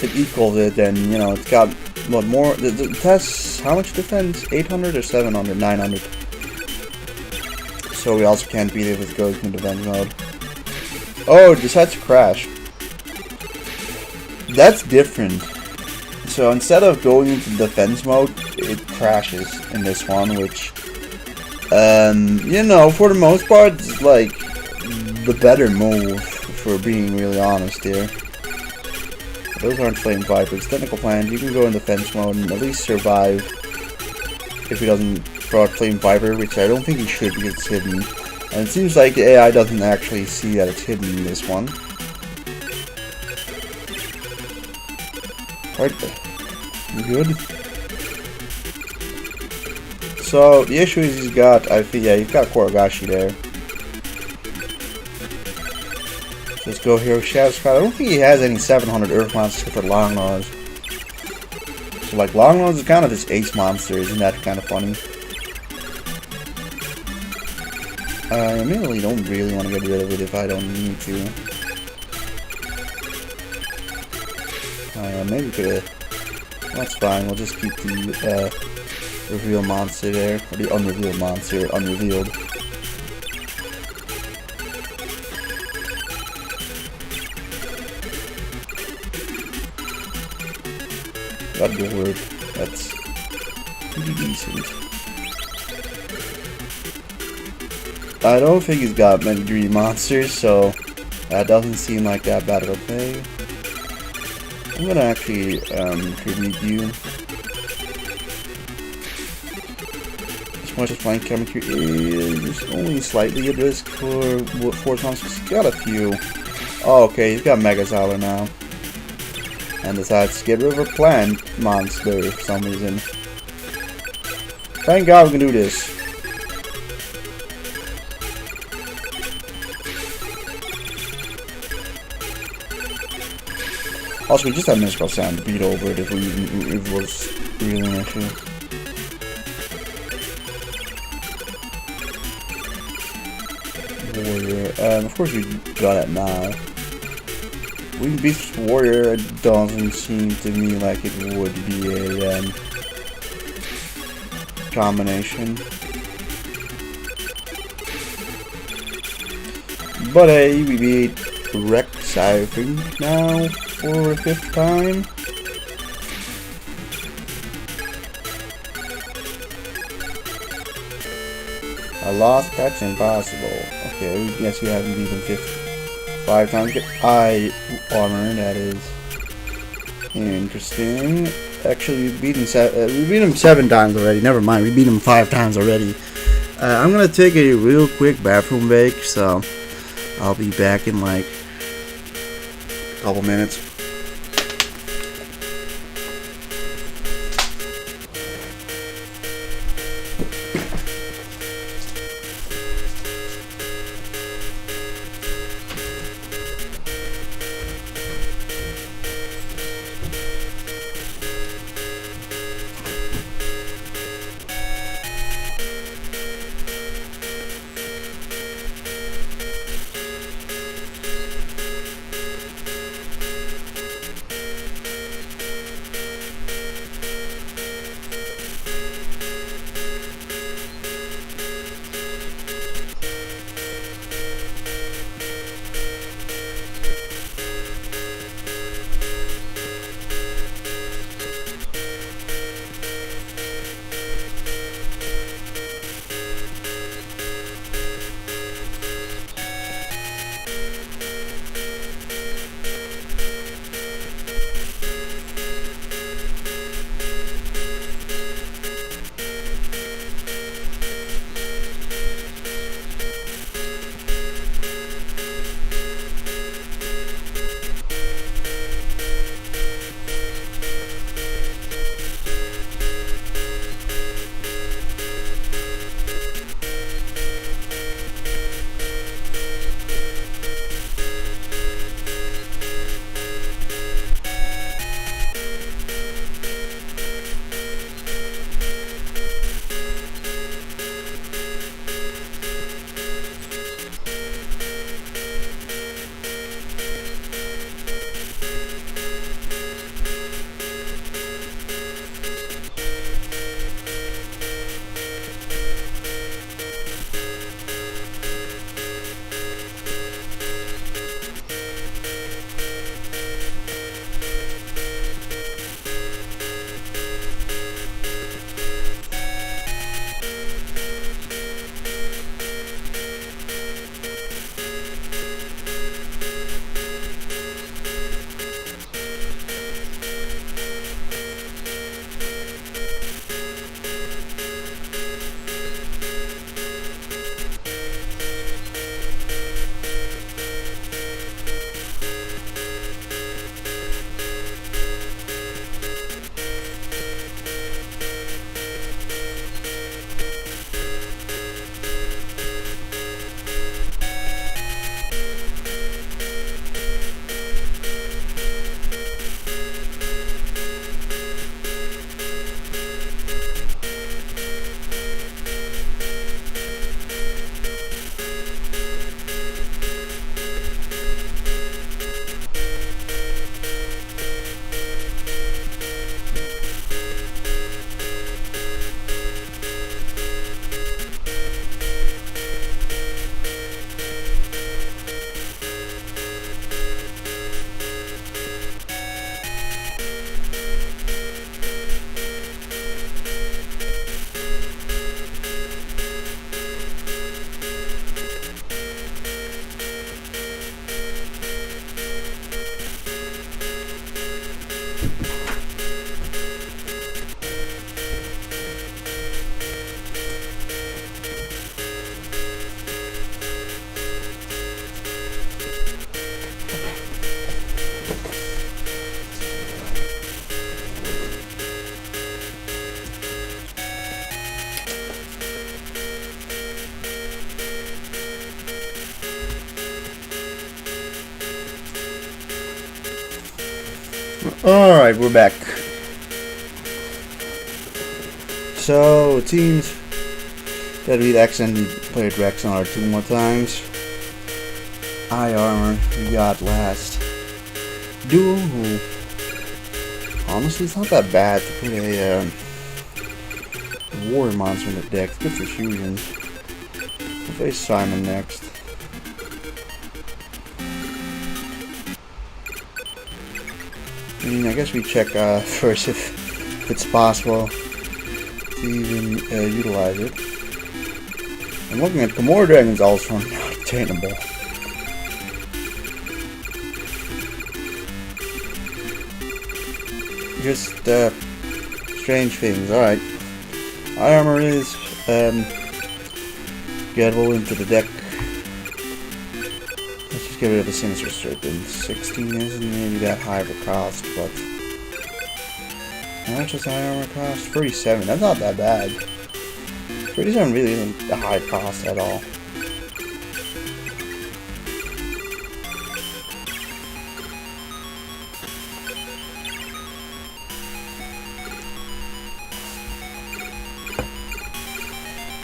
It equals it, and, you know, it's got, what, more, the test, how much defense? 800 or 700? 900. So we also can't beat it if it goes into defense mode. Oh, it decides to crash. That's different. So instead of going into defense mode, it crashes in this one, which, you know, for the most part, it's like the better move, for being really honest here. Those aren't Flame Vipers. Technical Plan, you can go in defense mode and at least survive if he doesn't throw out Flame Viper, which I don't think he should because it's hidden. And it seems like the AI doesn't actually see that it's hidden in this one. Right there. You good? So, the issue is he's got, I think, yeah, he's got Koragashi there. Let's go here with Shadow Scout. I don't think he has any 700 Earth monsters for Long Nose. So, like, Long Nose is kind of his ace monster. Isn't that kind of funny? I really don't really want to get rid of it if I don't need to. Maybe we could. That's fine. We'll just keep the revealed monster there, or the unrevealed monster, unrevealed. Got bored. That's pretty decent. I don't think he's got many green monsters, so that doesn't seem like that bad of a play. I'm gonna actually tribute you. As much as flying chemistry is only slightly at risk for force monsters, he's got a few. Oh, okay, he's got Mega Xyler now. And decides to get rid of a plant monster for some reason. Thank God we can do this. Also, we just had Mystical Sound to beat over it if it was really an issue. Warrior. Of course we got it now. We can beat Warrior. It doesn't seem to me like it would be a combination. But hey, we beat Rex, I think, now for a 5th time. I lost, that's impossible. Okay, I guess we haven't beaten 5 times. Get eye armor, that is interesting. Actually, we beat him 7 times already. Never mind, we beat him 5 times already. I'm gonna take a real quick bathroom break, so I'll be back in like couple minutes. Alright, we're back. So, it seems that we accidentally played Rex on our 2 more times. Eye armor, we got last. Duel, honestly, it's not that bad to put a warrior monster in the deck. It's good for fusions. We'll face Simon next. I guess we check first if it's possible to even utilize it. I'm looking at Gamora Dragon's also not attainable. Just strange things. Alright. Eye armor is gettable into the deck. Let's just get rid of the Sinister Serpent. 16 isn't maybe that high of a cost, but how much is high armor cost? 37. That's not that bad. 37 really isn't a high cost at all.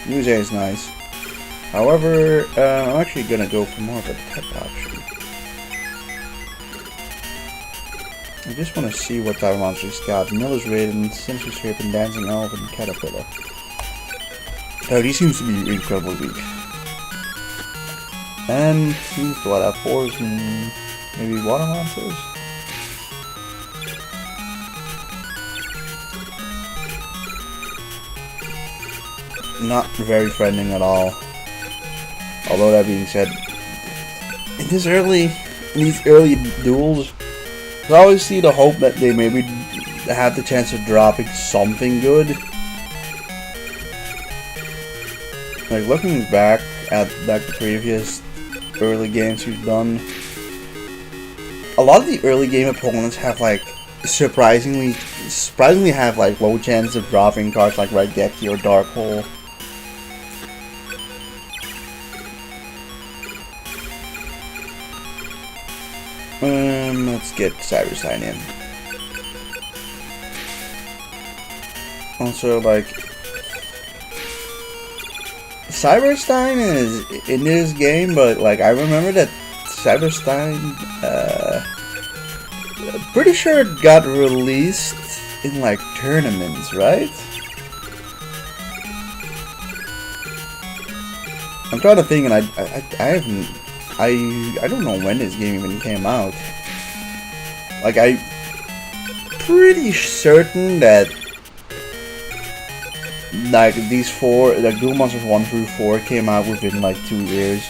Muse is nice. However, I'm actually gonna go for more of a tech option. I just want to see what type of monster he's got. Miller's Raiden, Sinister Serpent, Dancing Elf, and Caterpillar. Oh, he seems to be incredibly weak. And seems to have fours and maybe water monsters. Not very threatening at all. Although that being said, in these early duels, I always see the hope that they maybe have the chance of dropping something good. Like looking back at the previous early games we've done, a lot of the early game opponents have like surprisingly have like low chance of dropping cards like Raigeki or Dark Hole. Let's get Cyberstein in. Also, like, Cyberstein is in this game, but like I remember that Cyberstein, pretty sure it got released in like tournaments, right? I'm trying to think, and I don't know when this game even came out. Like, I'm pretty certain that like these four, like Duel Monsters 1 through 4 came out within like 2 years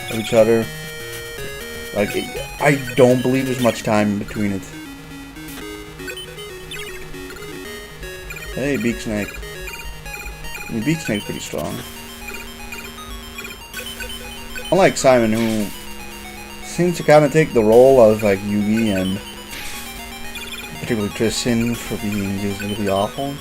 of each other. Like, I don't believe there's much time in between it. Hey, Beak Snake. I mean, Beak Snake's pretty strong. Unlike Simon, who seems to kind of take the role of like Yugi and particularly Tristan for being just really awful.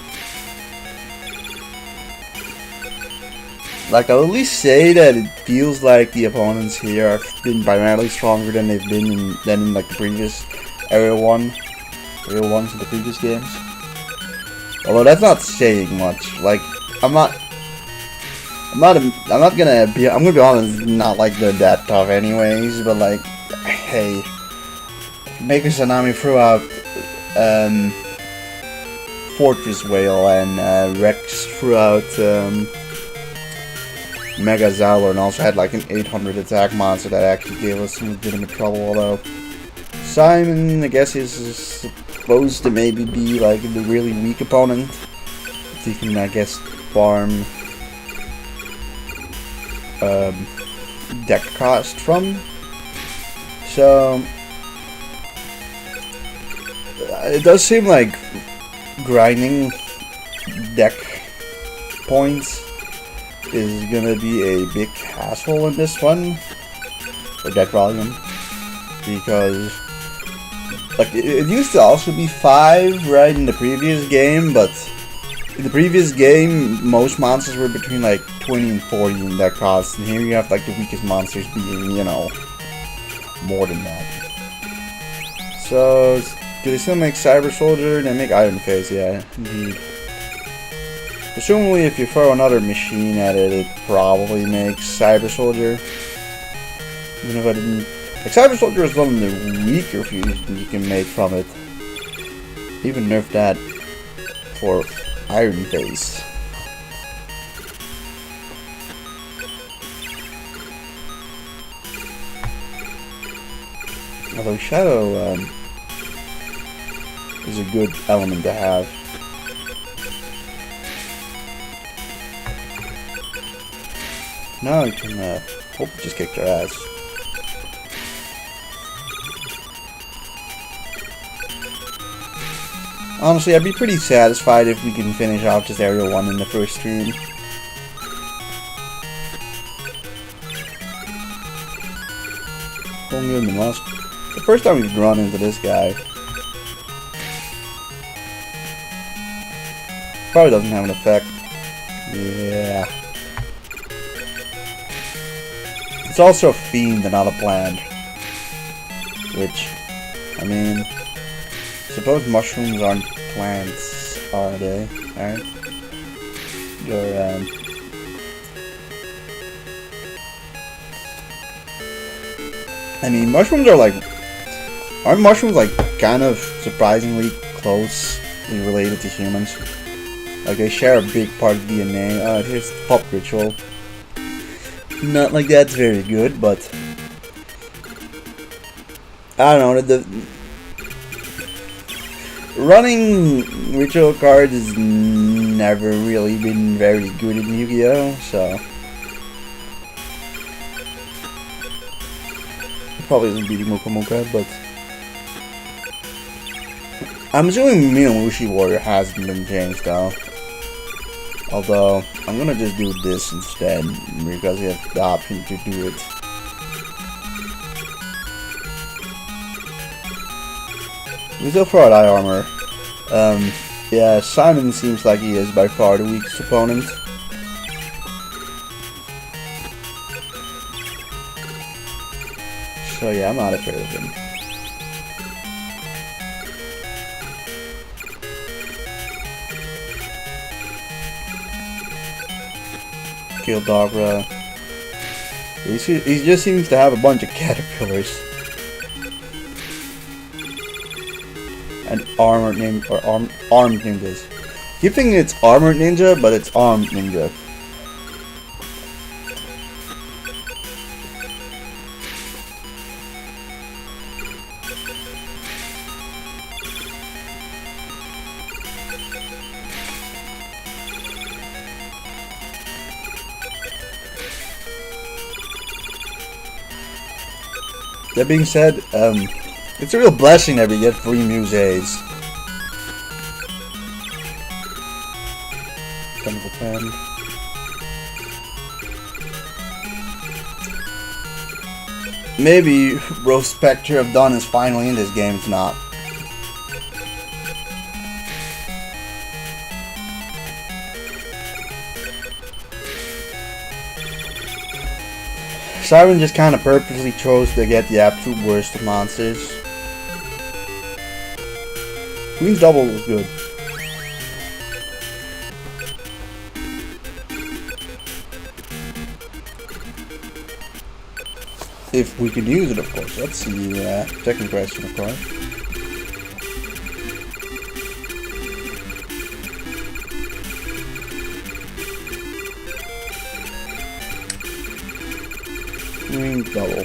Like, I'll at least say that it feels like the opponents here have been primarily stronger than they've been in like the previous Area 1s of the previous games. Although that's not saying much. Like, I'm gonna be honest, not like they're that tough anyways, but like, hey, Maker Tsunami threw out Fortress Whale, and Rex threw out Mega Zowler, and also had like an 800 attack monster that actually gave us some legitimate trouble. Although Simon, I guess, is supposed to maybe be like the really weak opponent. If he can, I guess, farm deck cost from. So it does seem like grinding deck points is gonna be a big hassle in this one, or deck volume, because like it used to also be 5, right, in the previous game, but in the previous game most monsters were between like 20 and 40 in deck cost, and here you have like the weakest monsters being, you know, more than that. So do they still make Cyber Soldier? They make Iron Face, yeah, indeed. Presumably, if you throw another machine at it, it probably makes Cyber Soldier. Even if I didn't, like, Cyber Soldier is one of the weaker fusions you can make from it. Even nerf that for Iron Face. Although Shadow is a good element to have. Now I can hope to just kick their ass. Honestly, I'd be pretty satisfied if we can finish off just Area 1 in the first stream. Only in the lost. The first time we've run into this guy. Probably doesn't have an effect. Yeah. It's also a fiend and not a plant. Which, I mean, suppose mushrooms aren't plants, are they? Alright. I mean, mushrooms are like, aren't mushrooms like kind of surprisingly closely related to humans? Like they share a big part of DNA. Here's the pop ritual. Not like that's very good, but I don't know. The running ritual cards has never really been very good in Yu-Gi-Oh, so probably isn't beating Mocha Mocha, but I'm assuming Minamushi Warrior hasn't been changed though. Although I'm gonna just do this instead because you have the option to do it. We still throw out eye armor. Yeah, Simon seems like he is by far the weakest opponent. So yeah, I'm not afraid of him. Kill Dogra. He just seems to have a bunch of caterpillars. And armored ninja, or armed ninjas. Keep thinking it's armored ninja, but it's armed ninja. That being said, it's a real blessing that we get free muses. Chemical pen. Maybe Rose Spectre of Dawn is finally in this game, it's not. Siren just kind of purposely chose to get the absolute worst of monsters. Queen's Double was good. If we could use it, of course. That's the second question, of course. Queen's Double.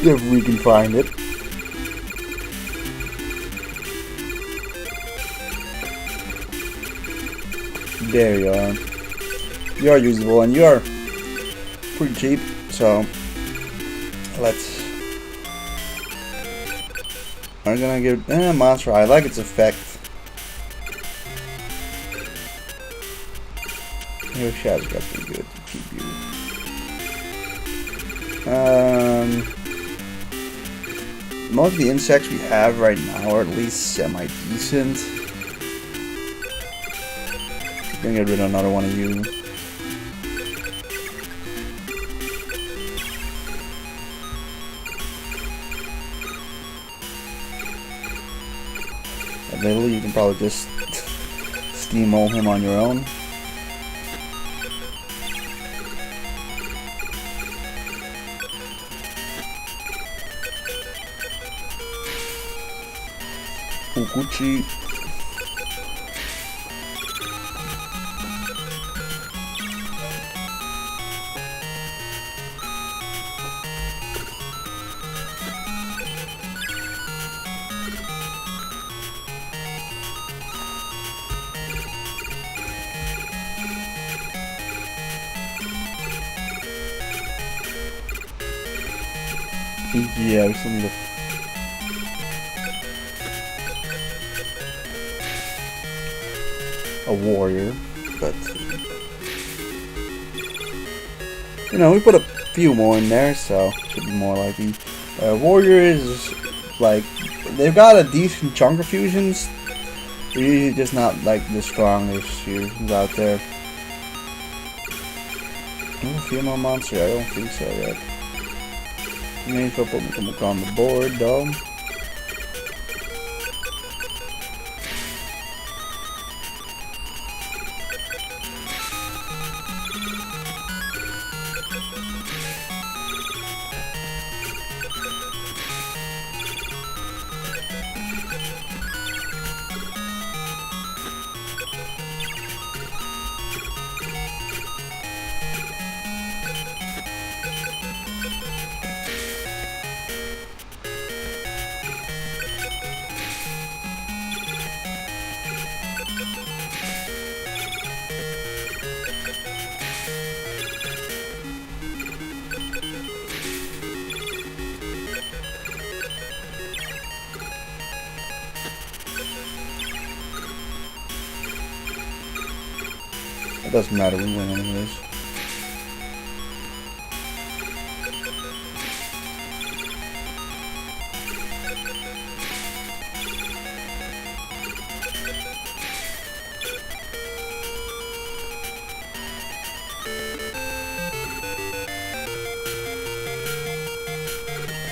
If we can find it. There you are. You are usable and you are pretty cheap, so let's. I'm gonna give Monster. I like its effect. Your shadow's got to be good to keep you. Most of the insects we have right now are at least semi-decent. I'm gonna get rid of another one of you. Admittedly, you can probably just steamroll him on your own. Ukuchi. Yeah, we still need to. a warrior, but you know, we put a few more in there, so should be more likely. Warrior is like, they've got a decent chunk of fusions. They're usually just not like the strongest fusions out there. A female monster? I don't think so yet. May as well put them on the board though. It doesn't matter, we win anyways.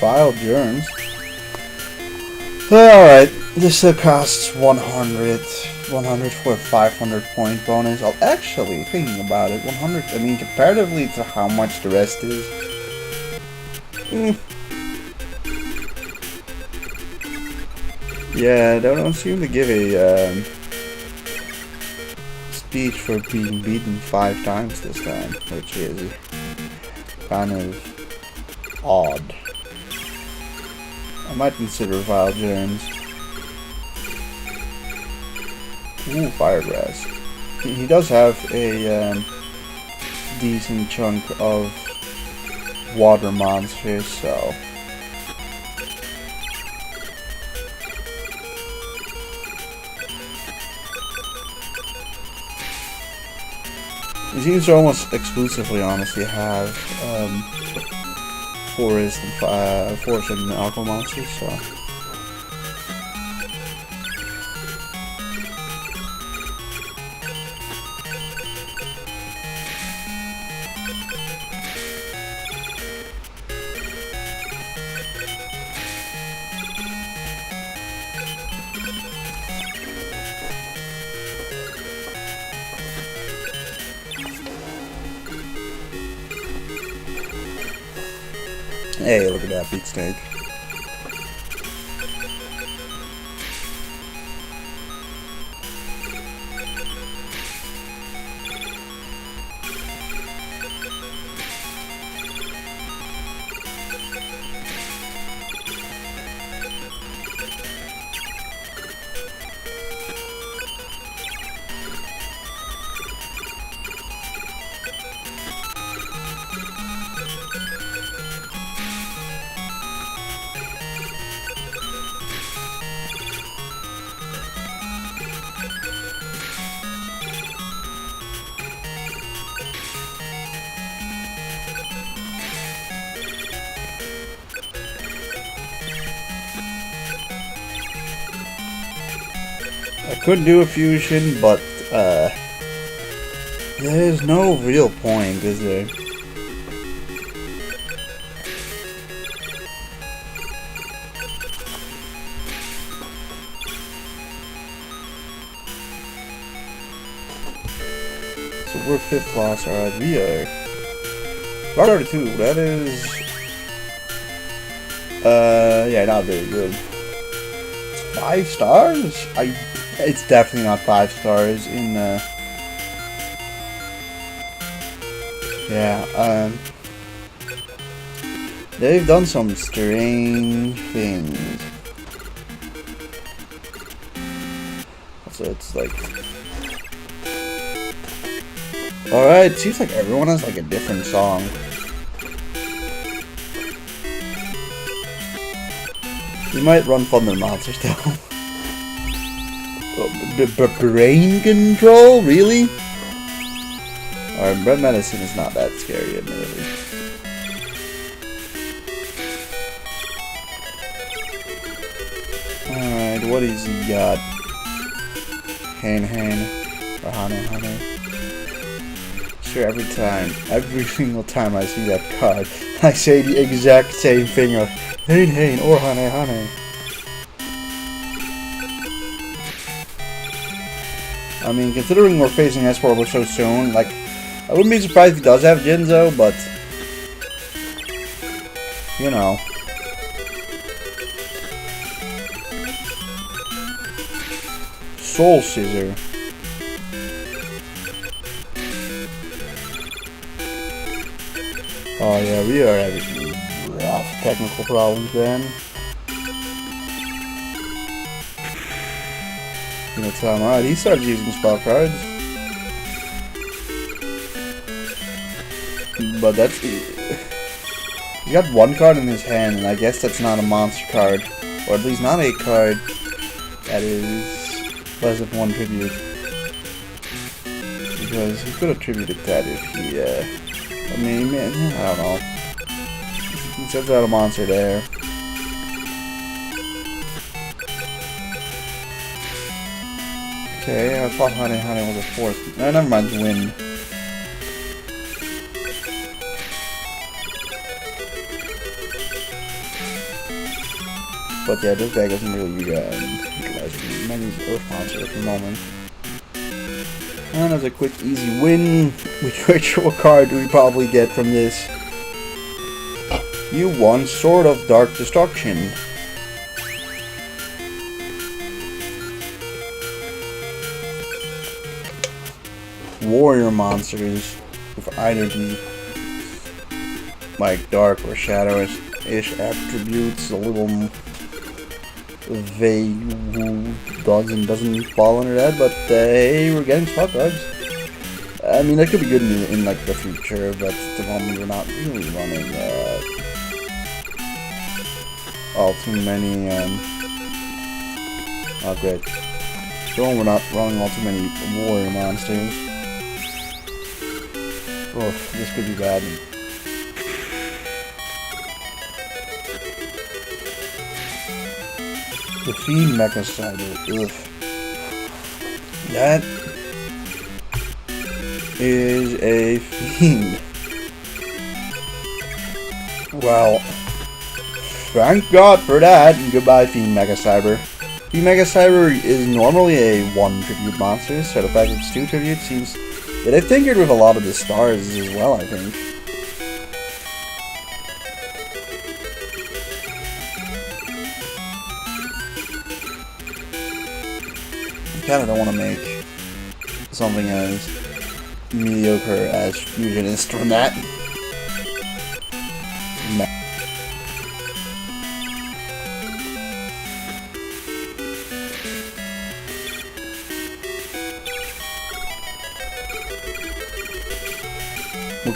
Vile germs. Alright, this costs 100 for a 500 point bonus. Oh, actually, thinking about it, 100, I mean, comparatively to how much the rest is. Yeah, they don't seem to give a speech for being beaten 5 times this time, which is kind of odd. I might consider Vile Germs. Ooh, Firegrass. He does have a decent chunk of water monsters, so... He seems to almost exclusively, honestly, have forest and aqua monsters, so... Hey, look at that beat steak. I could do a fusion, but there's no real point, is there? So we're 5th loss, alright, we are 32, that is yeah, not very good. 5 stars? It's definitely not 5 stars in yeah, they've done some strange things. So it's like, alright, seems like everyone has like a different song. You might run Thunder Monsters though. brain control? Really? Alright, red medicine is not that scary, admittedly. Alright, what has he got? Hane. Or Hane. Sure, every single time I see that card, I say the exact same thing of Hane or Hane. I mean, considering we're facing S4 so soon, like, I wouldn't be surprised if he does have Jinzo, but, you know. Soul Scissor. Oh yeah, we are having rough technical problems then. You know, tell him, alright, he started using spell cards. But that's... He's got one card in his hand, and I guess that's not a monster card. Or at least not a card that is less than one tribute. Because he could have tributed that if he, I mean, man, I don't know. He sets out a monster there. Okay, I thought Hane was a fourth. No, never mind, wind. But yeah, this deck doesn't really utilize many earth monsters at the moment. And as a quick, easy win, which ritual card do we probably get from this? You won Sword of Dark Destruction. Warrior monsters with either the like dark or shadowish attributes, a little vague who does and doesn't fall under that, but hey, we're getting spot cards. I mean, that could be good in like the future, but at the moment we're not really running all too many oh great. So we're not running all too many warrior monsters. Oh, this could be bad. The Fiend Mecha Cyber. Ugh. That is a fiend. Well, thank God for that. Goodbye, Fiend Mecha Cyber. Fiend Mecha Cyber is normally a 1 tribute monster, so the fact that it's 2 tribute seems that they've tinkered with a lot of the stars as well, I think. I kinda don't want to make something as mediocre as Fusionist from that.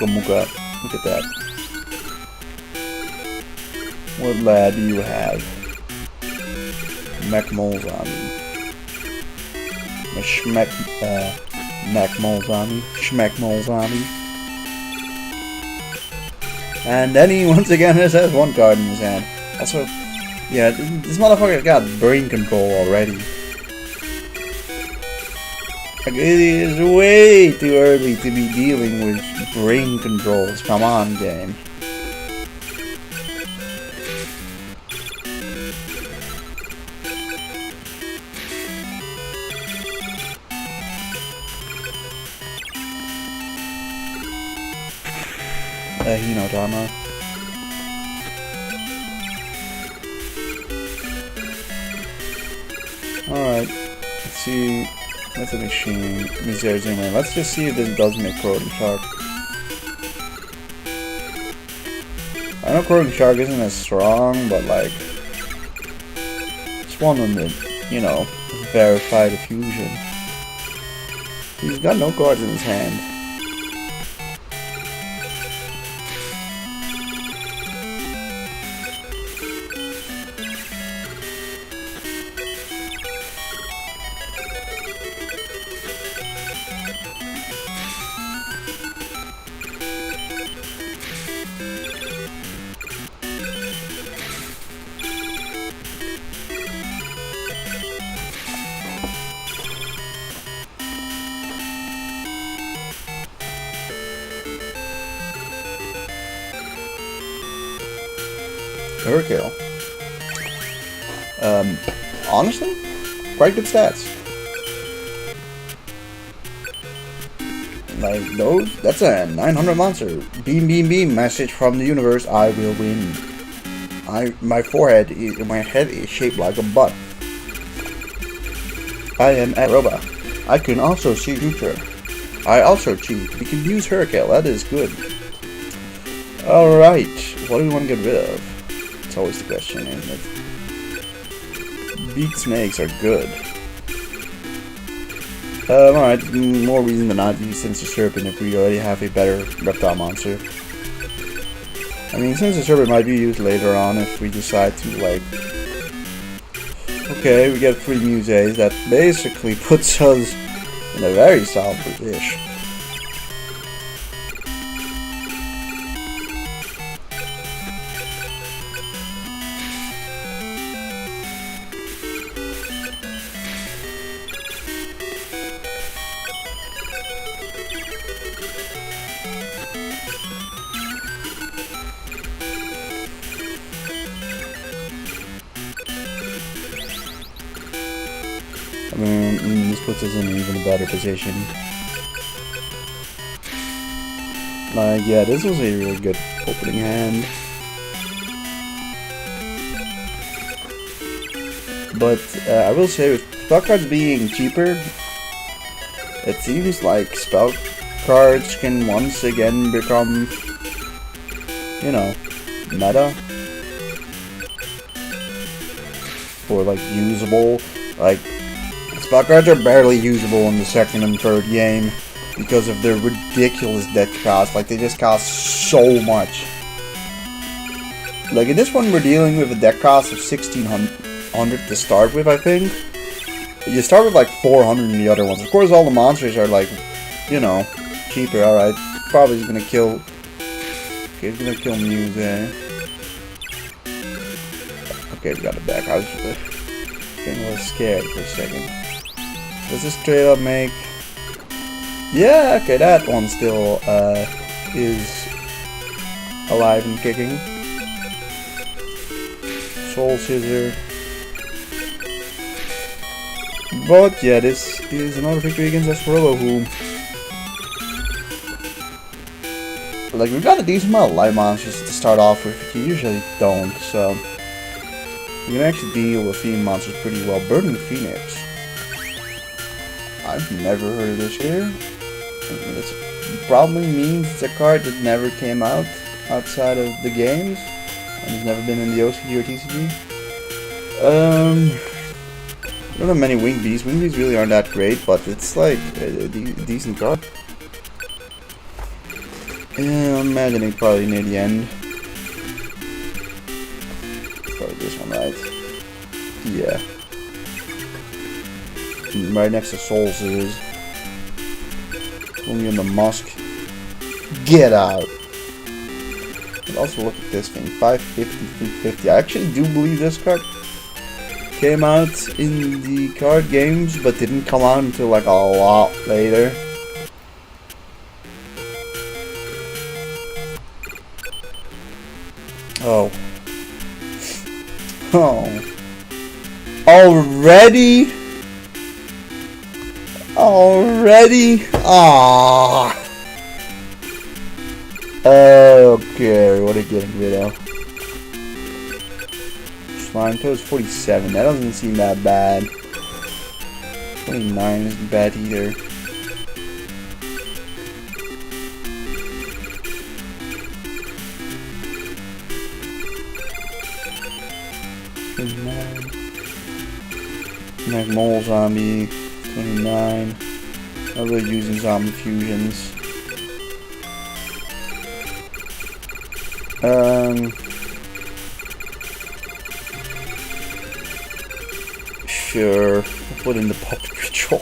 Muka, look at that. What lad do you have? Mech Mole Zombie. Mech Mole Zombie. Schmeck Mole Zombie. And then he once again just has 1 card in his hand. Also, yeah, this motherfucker got brain control already. Like, it is way too early to be dealing with brain controls. Come on, game. Hinodama. Alright, let's see. That's a machine. Mizerzume. Let's just see if this does make Corroding Shark. I know Corroding Shark isn't as strong, but like, it's one of the, you know, verified fusion. He's got no cards in his hand. Hurricane. Honestly, quite good stats. Like those, that's a 900 monster. Beam, beam, beam. Message from the universe: I will win. My head is shaped like a butt. I am a robot. I can also see future. I also cheat. We can use Hurricane. That is good. All right. What do we want to get rid of? It's always the question, isn't it? Beak snakes are good. Alright, more reason than not to use Sensor Serpent if we already have a better reptile monster. I mean, Sensor Serpent might be used later on if we decide to, like... Okay, we get 3 Muses. That basically puts us in a very solid position. I mean, this puts us in an even better position. Like, yeah, this was a really good opening hand. But I will say, with spell cards being cheaper, it seems like spell cards can once again become, you know, meta. Or like usable. Like, spell cards are barely usable in the second and third game because of their ridiculous deck cost. Like, they just cost so much. Like, in this one we're dealing with a deck cost of 1,600 to start with, I think. You start with like 400 in the other ones. Of course, all the monsters are like, you know, cheaper. Alright, probably is gonna kill... Okay, he's gonna kill Muse, eh? Okay, we got it back. I was getting a little scared for a second. Does this straight up make... Yeah, okay, that one still is alive and kicking. Soul Scissor. But yeah, this is another victory against Asperlo, who... Like, we've got a decent amount of light monsters to start off with. You usually don't, so... You can actually deal with theme monsters pretty well. Burning Phoenix. I've never heard of this here. It probably means it's a card that never came out outside of the games. And has never been in the OCG or TCG. I don't have many Wing Bees. Wing Bees really aren't that great, but it's like a decent card. Yeah, I'm imagining probably near the end. Probably this one, right? Yeah. Right next to Soul Scissors. Only in the Musk. Get out! But also look at this thing. 550, 350. I actually do believe this card came out in the card games, but didn't come out until like a lot later. Oh. Oh. Already? Already? Ah. Okay, what are you getting rid of? Slime Toad is 47. That doesn't seem that bad. 29 isn't bad either. Like Mole Zombie, 29. Not really using zombie fusions. Sure. I'll put in the Puppet Ritual.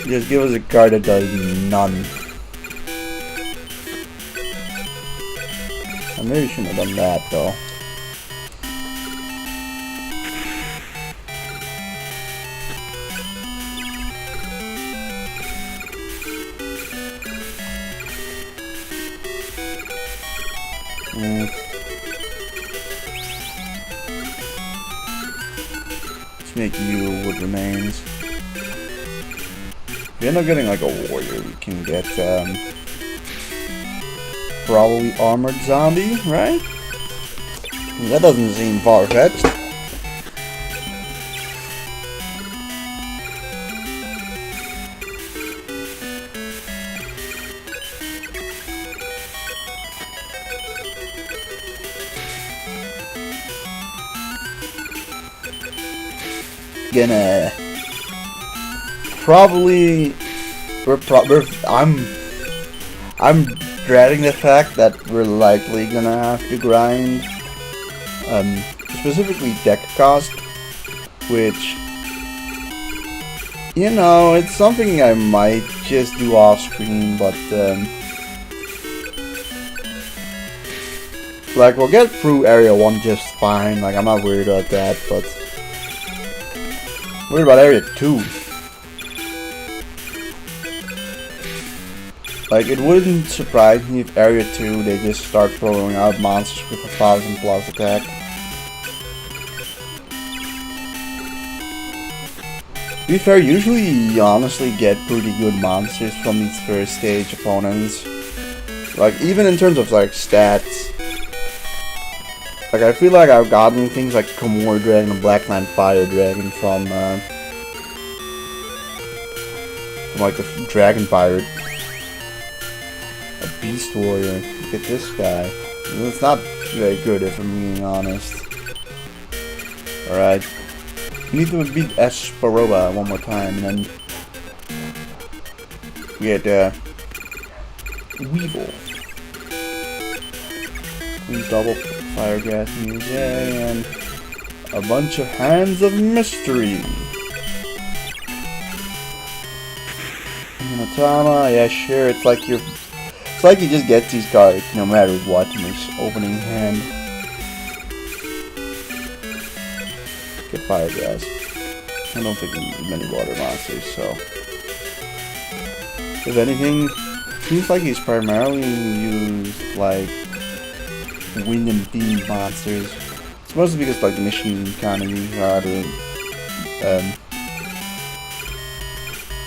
Just give us a card that does none. I maybe shouldn't have done that though. make you wood remains. If we end up getting like a warrior, we can get probably armored zombie, right? That doesn't seem far-fetched. Gonna probably I'm dreading the fact that we're likely gonna have to grind specifically deck cost, which, you know, it's something I might just do off screen, but like, we'll get through area 1 just fine. Like, I'm not worried about that, but worried about area 2. Like, it wouldn't surprise me if area 2 they just start throwing out monsters with 1,000+ attack. To be fair, usually you honestly get pretty good monsters from these first stage opponents. Like, even in terms of like stats. Like, I feel like I've gotten things like Komor Dragon and Blackline Fire Dragon from like the Dragon Pirate. A Beast Warrior. Look at this guy. It's not very good if I'm being honest. Alright. We need to beat Esperoba one more time, and then we get Weevil. We double fire gas music, and a bunch of Hands of Mystery. Minotama, yeah, sure. It's like you just get these cards no matter what in this opening hand. Get fire gas. I don't think we need many water monsters, so if anything, seems like he's primarily used like wind and beam monsters. It's mostly because like the mission economy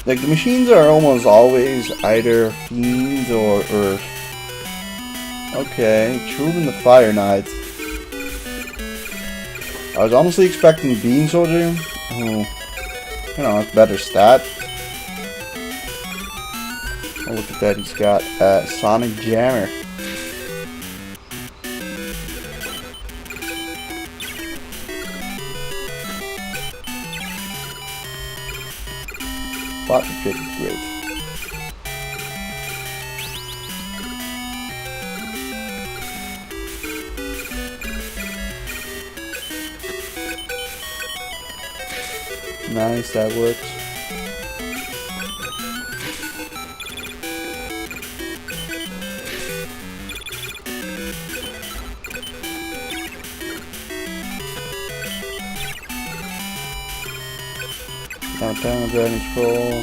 like the machines are almost always either fiends or earth. Okay, Truben the Fire Knight. I was honestly expecting Bean Soldier, who, you know, has better stat. Oh, look at that, he's got Sonic Jammer. But the trick is great. Nice, that works. Downtown Dragon Scroll.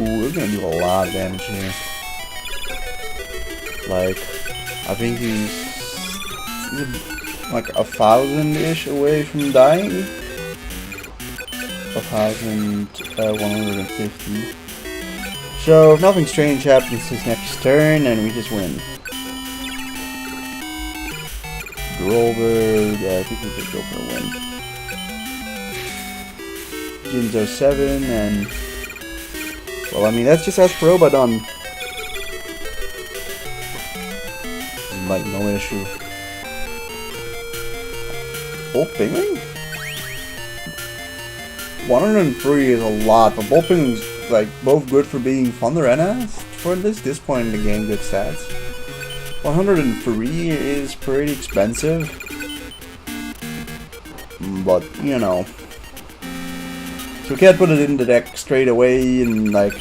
Ooh, we're gonna do a lot of damage here. Like, I think he's like 1,000-ish away from dying. 1,150. So if nothing strange happens his next turn, and we just win. Grover, I think we could go for a win. Jinzo 7, and well, I mean, that's just Esperoba done. Like, no issue. Bolt Pingling? 103 is a lot, but Bolt Pingling's like both good for being Thunder and for this point in the game, good stats. 103 is pretty expensive, but you know, so we can't put it in the deck straight away, and like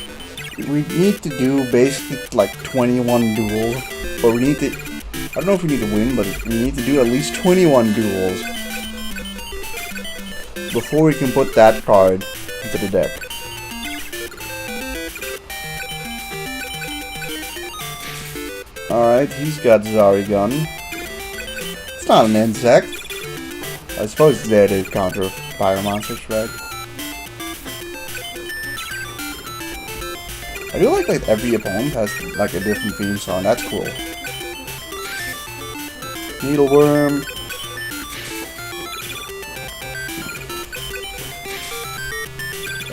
we need to do basically like 21 duels, or we need to, I don't know if we need to win, but we need to do at least 21 duels before we can put that card into the deck. Alright, he's got Zarigun. It's not an insect. I suppose it's there to counter fire monsters, right? I do like that every opponent has like a different theme song. That's cool. Needleworm.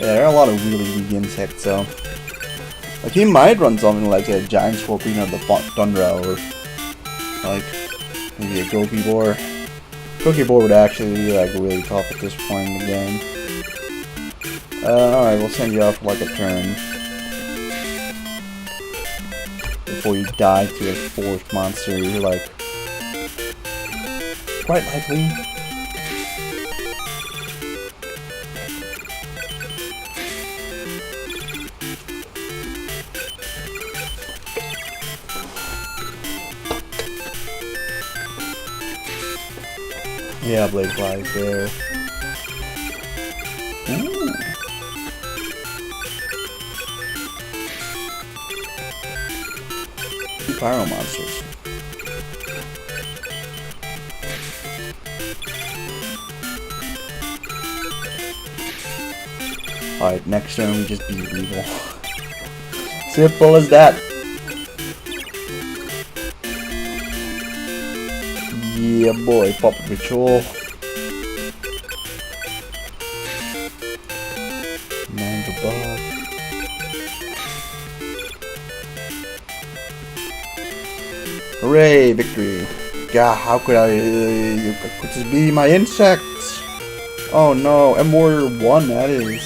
Yeah, there are a lot of really weak insects, so like he might run something like a giant scorpion or the Thundra, or like maybe a Goki Boar. Goki Boar would actually be like really tough at this point in the game. Alright, we'll send you off for like a turn before you die to a forest monster. You're like quite likely. Yeah, Blade Flies there. Ooh. Two Pyro Monsters. Alright, next turn we just beat evil. Simple as that. Yeah, boy, Puppet Ritual. Manga Bug. Hooray, victory. God, how could could this be my insects? Oh no, M Warrior 1, that is.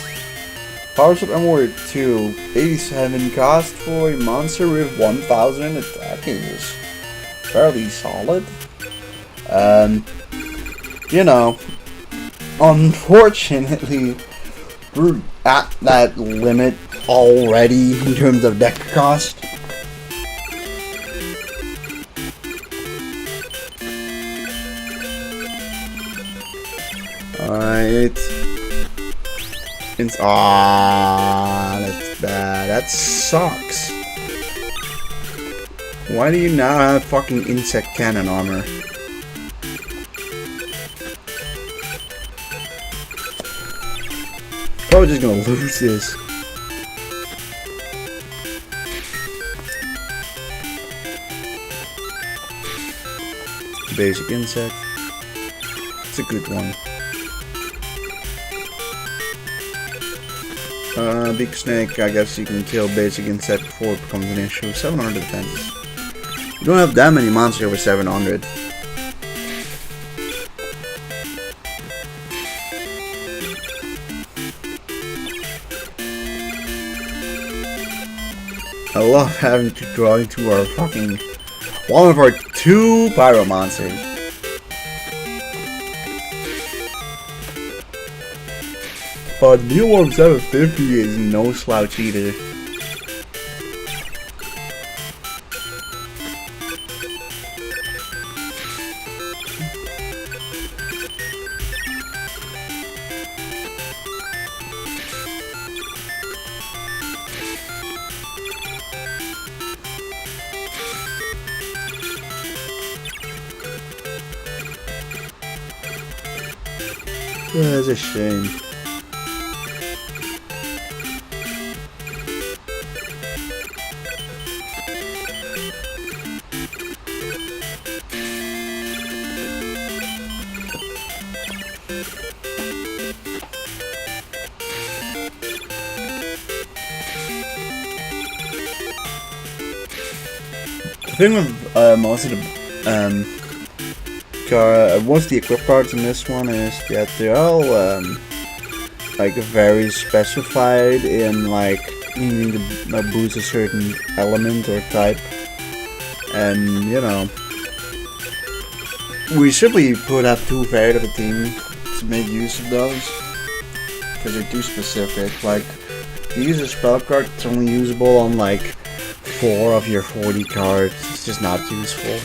Powers of M Warrior 2, 87 cost for a monster with 1000 attacking is fairly solid. You know, unfortunately, we're at that limit already in terms of deck cost. Alright. It's that's bad. That sucks. Why do you now have fucking insect cannon armor? Probably just gonna lose this. Basic insect. It's a good one. Big snake, I guess you can kill basic insect before it becomes an issue. 700 defense. You don't have that many monsters over 700. I love having to draw into our fucking one of our two pyro monsters. But Needleworm 750 is no slouch either. That's a shame. The thing with most of the equip cards in this one is that they're all like very specified in like needing to boost a certain element or type, and you know we simply put up too fair to the team to make use of those because they're too specific. Like you use a spell card that's only usable on like 4 of your 40 cards. It's just not useful.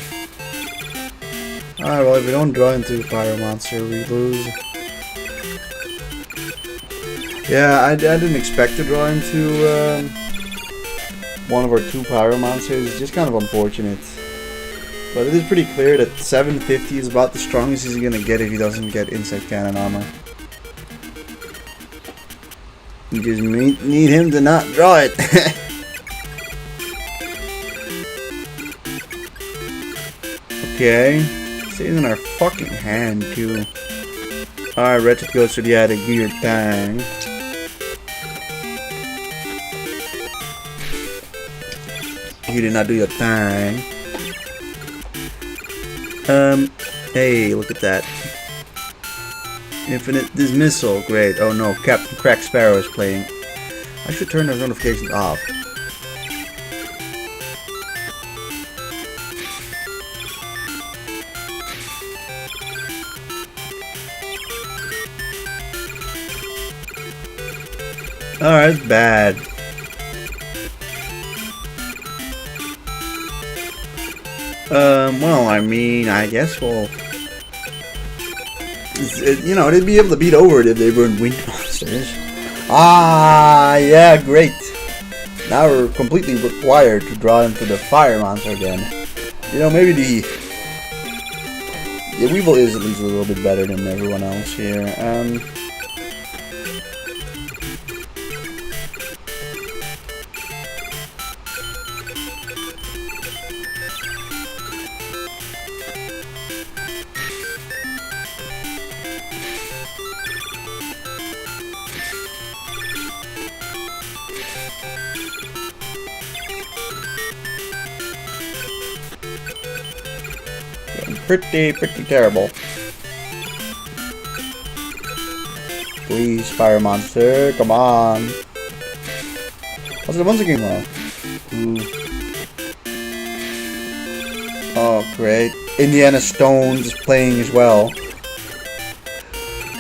Alright, well if we don't draw into Pyro Monster, we lose. Yeah, I didn't expect to draw into one of our 2 pyro monsters is just kind of unfortunate. But it is pretty clear that 750 is about the strongest he's gonna get if he doesn't get insect cannon armor. You just need him to not draw it. Okay. Stays in our fucking hand too. Alright, Wretched goes to the attic, do your thing. You did not do your thing. Hey, look at that. Infinite dismissal, great. Oh no, Captain Crack Sparrow is playing. I should turn those notifications off. Alright, it's bad. Well, I mean, I guess we'll... you know, they'd be able to beat over it if they weren't wind monsters. Ah, yeah, great. Now we're completely required to draw into the fire monster again. You know, maybe the Weevil is at least a little bit better than everyone else here. Pretty terrible. Please, fire monster, come on. What's the monster game now? Oh, great. Indiana Stones is playing as well.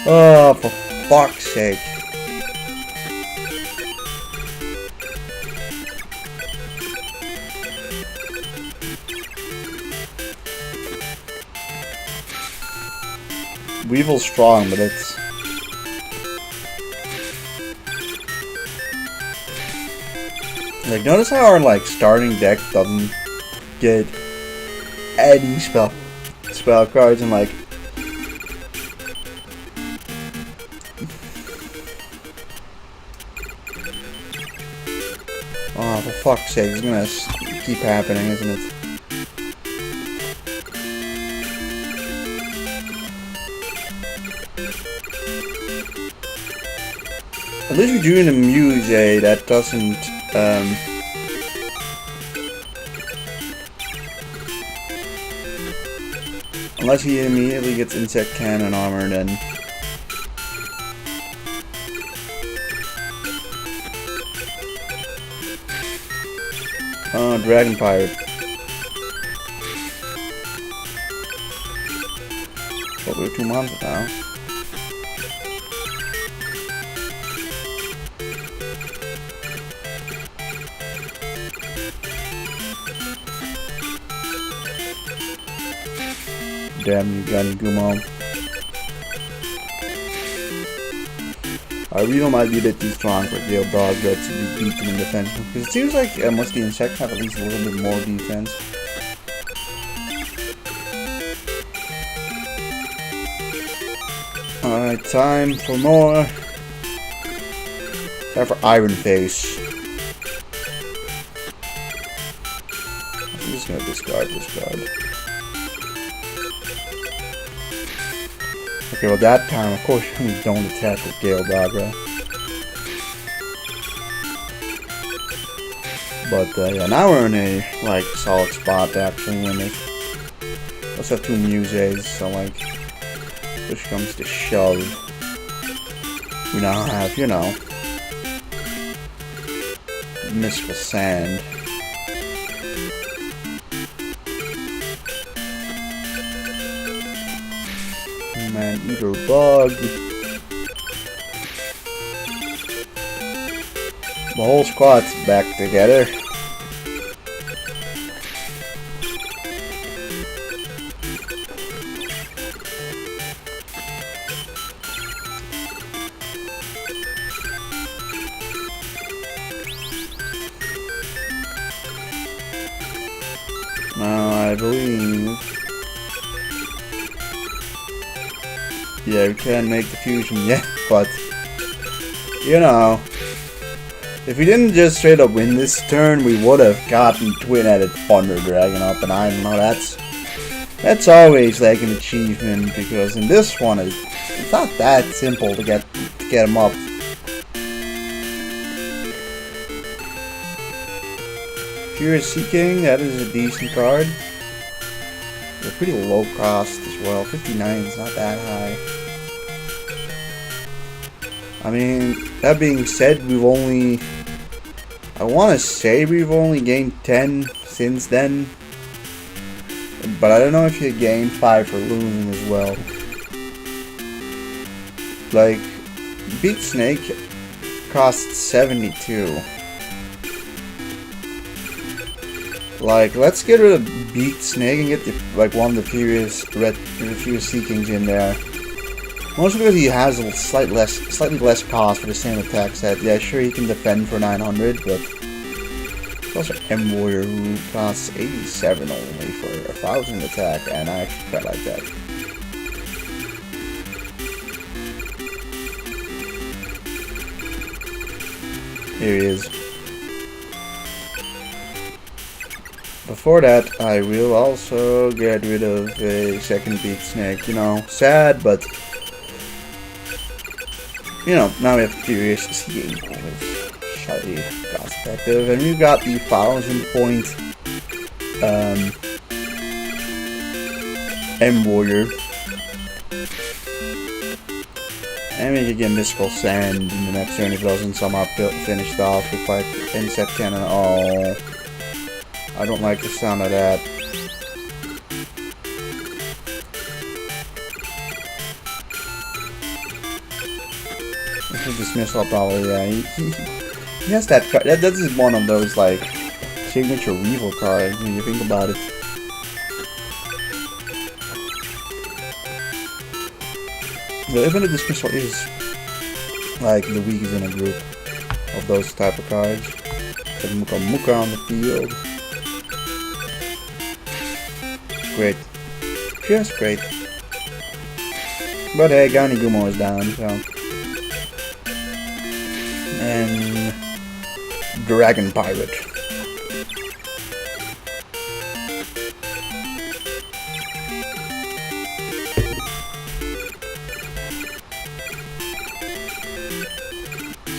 Oh, for fuck's sake. Weevil's strong, but it's... like, notice how our, like, starting deck doesn't get any spell cards and, like... oh, for fuck's sake, it's gonna keep happening, isn't it? At least we're doing a Muse that doesn't, unless he immediately gets insect cannon armor, then... oh, Dragon Pirate. But we're 2 months now. Damn you, Johnny Gumo. Our Weevil might be a bit too strong for Gale Dog to be beaten in defense. Because it seems like most of the insects have at least a little bit more defense. Alright, time for more. Time for Iron Face. I'm just gonna discard this card. Okay, well that time, of course, we don't attack with Gale Dagra. But yeah, now we're in a like solid spot to actually win it. Let's have 2 Muses, so like, push comes to shove. We now have, you know, Mystical Sand. Man Eater Bug. The whole squad's back together. Now, I believe... Yeah, we can't make the fusion yet, but... You know... If we didn't just straight up win this turn, we would have gotten twin-headed Thunder Dragon up, and I don't know, that's always like an achievement, because in this one, it's not that simple to get him up. Pure Seeking, that is a decent card. They're pretty low cost as well. 59 is not that high. I mean, that being said, we've only... I want to say we've only gained 10 since then. But I don't know if you gained 5 for losing as well. Like, Beat Snake costs 72. Like, let's get rid of Beat Snake and get like one of the Furious Seekings in there. Mostly because he has a slightly less cost for the same attack set. Yeah, sure, he can defend for 900, but there's also M Warrior who costs 87 only for 1000 attack, and I actually quite like that. Here he is. Before that, I will also get rid of a second Beat Snake. You know, sad, but you know, now we have Furious Seeking, slightly cost effective, and we've got the 1000 point M Warrior, and we can get Mystical Sand in the next turn if it doesn't somehow finished off with like Insect Cannon. Oh, I don't like the sound of that. Dismissal probably, yeah. He has that card. That is one of those like signature Weevil cards when you think about it. The Infinite Dismissal is like the weakest in a group of those type of cards. Like Muka on the field. Great. Just great. But hey, Ganigumo is down, so. And Dragon Pirate.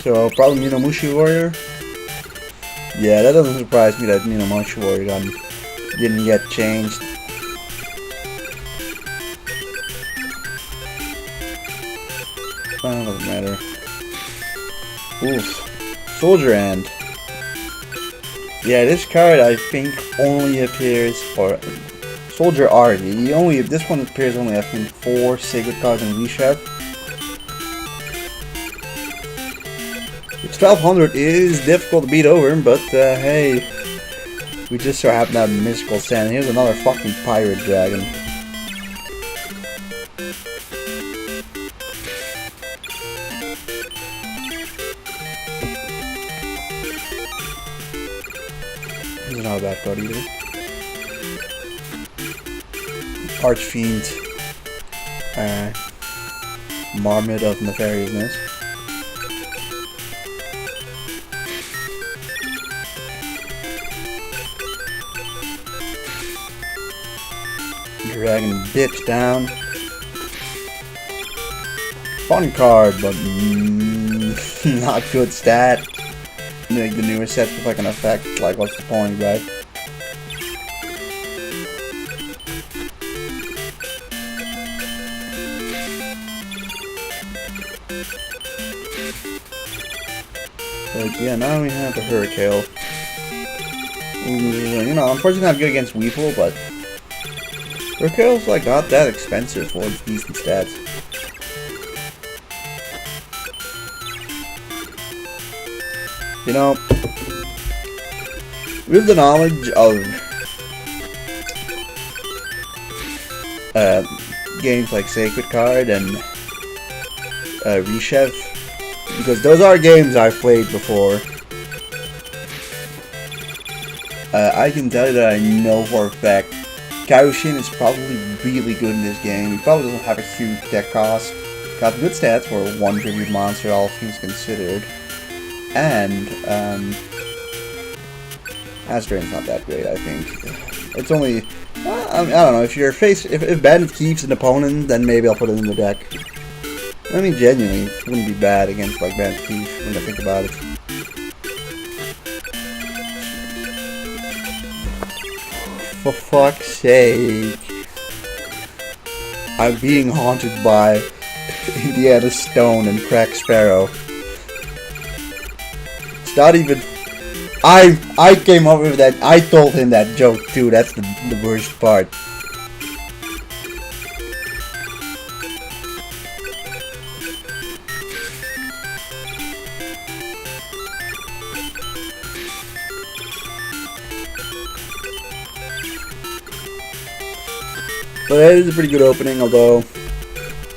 So probably Minomushi Warrior. Yeah, that doesn't surprise me that Minomushi Warrior gun didn't get changed. Doesn't matter. Oof. Soldier Ant. Yeah, this card I think only appears for Soldier Art. This one appears only I think 4 Sacred cards in Reshef. Which 1200 is difficult to beat over, but hey, we just so happen to have Mystical Sand. Here's another fucking Pirate Dragon. Not a bad card either. Archfiend, Marmot of Nefariousness. Dragon bitch down. Fun card, but not good stat. Like the newer sets with like an effect, like what's the point, right? But yeah, now we have the Hurricane. You know, unfortunately not good against Weevil, but Hurricane's like not that expensive for decent stats. You know, with the knowledge of games like Sacred Card and Reshef, because those are games I've played before. I can tell you that I know for a fact Kaiba is probably really good in this game. He probably doesn't have a huge deck cost. Got good stats for one tribute monster, all things considered. And, Astrain's not that great, I think. It's only, I don't know, if Bandit keeps an opponent, then maybe I'll put it in the deck. I mean, genuinely, it wouldn't be bad against, like, Bandit Keith when I think about it. For fuck's sake. I'm being haunted by Indiana Stone and Crack Sparrow. It's not even... I came up with that. I told him that joke too. That's the worst part. But it is a pretty good opening, although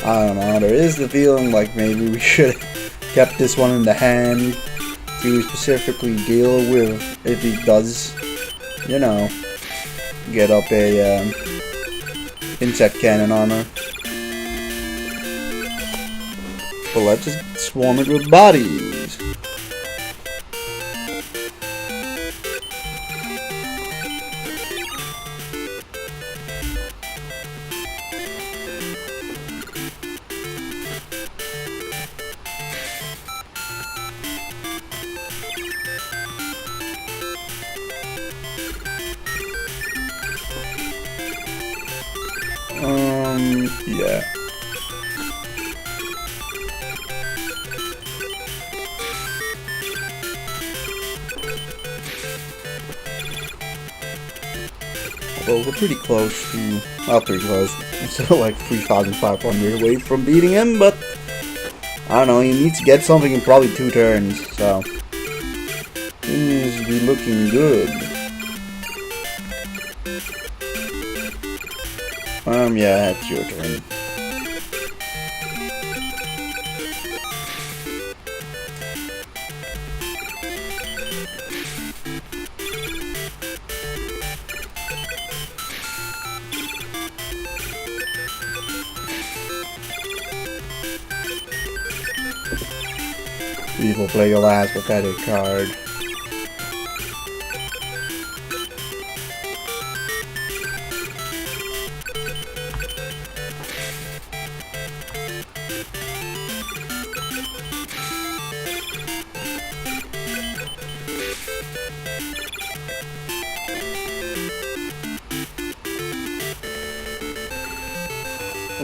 I don't know, there is the feeling like maybe we should have kept this one in the hand to specifically deal with if he does, you know, get up a insect cannon armor. But let's just swarm it with bodies. Yeah. Well, we're pretty close to, well, pretty close. I'm still like 3,500 away from beating him, but I don't know, he needs to get something in probably 2 turns, so things be looking good. Yeah, it's your turn. We will play your last pathetic card.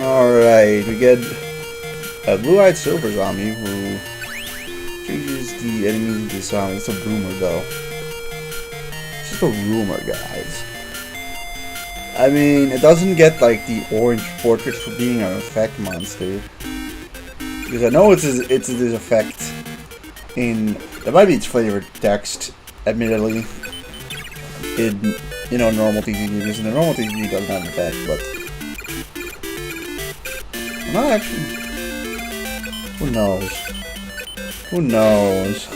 Alright, we get a blue-eyed silver zombie who changes the enemy into zombie. It's a rumor though. It's just a rumor, guys. I mean, it doesn't get like the orange portrait for being an effect monster. Because I know it's this effect in, that might be its flavored text, admittedly, in, you know, normal TCG, because in the normal TCG it doesn't have an effect, but not actually. Who knows? Who knows?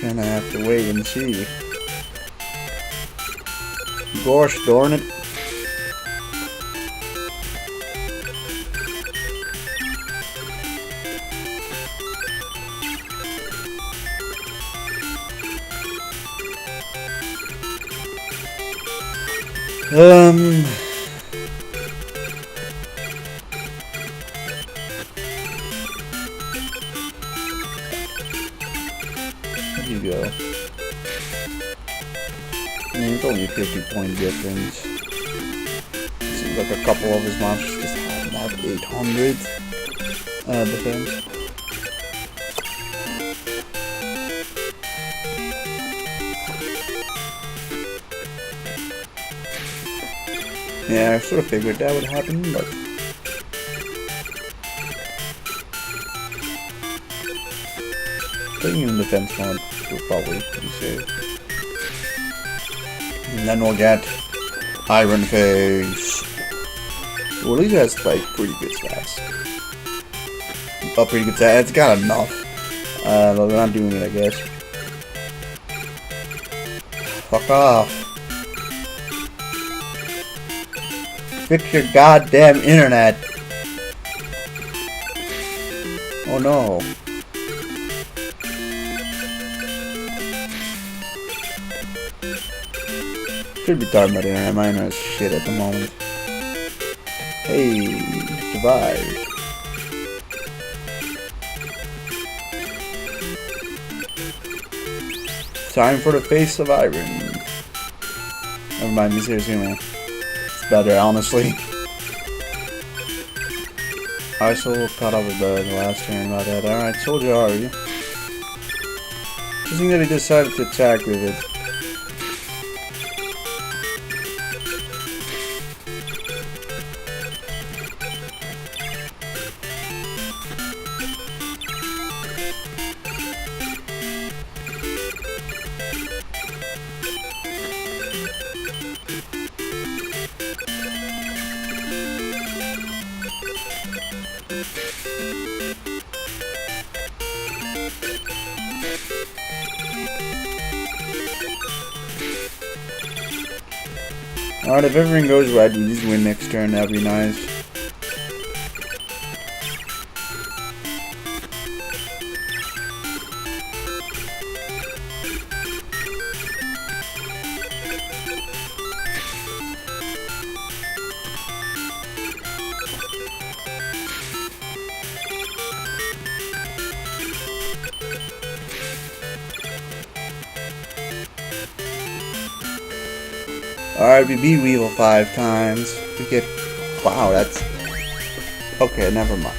Gonna have to wait and see. Gosh darn it. There you go. I mean, it's only a 50-point difference. Seems like a couple of his monsters just have about 800 defense. Yeah, I sort of figured that would happen, but putting him in defense mode will probably be safe. And then we'll get Iron Face. Well, at least it has like pretty good stats. Oh, pretty good stats. It's got enough. But we're not doing it, I guess. Fuck off. Fix your goddamn internet. Oh no. Should be talking about internet. My internet is shit at the moment. Hey, divide. Time for the face of iron. Never mind, be serious here, man. It's better, honestly. I still caught up with the last turn about that. Alright, soldier are you? Interesting that he decided to attack with it. Alright, if everything goes right, we just win next turn, that'd be nice. Alright, we beat Weevil 5 times. We get... Wow, that's... Okay, never mind.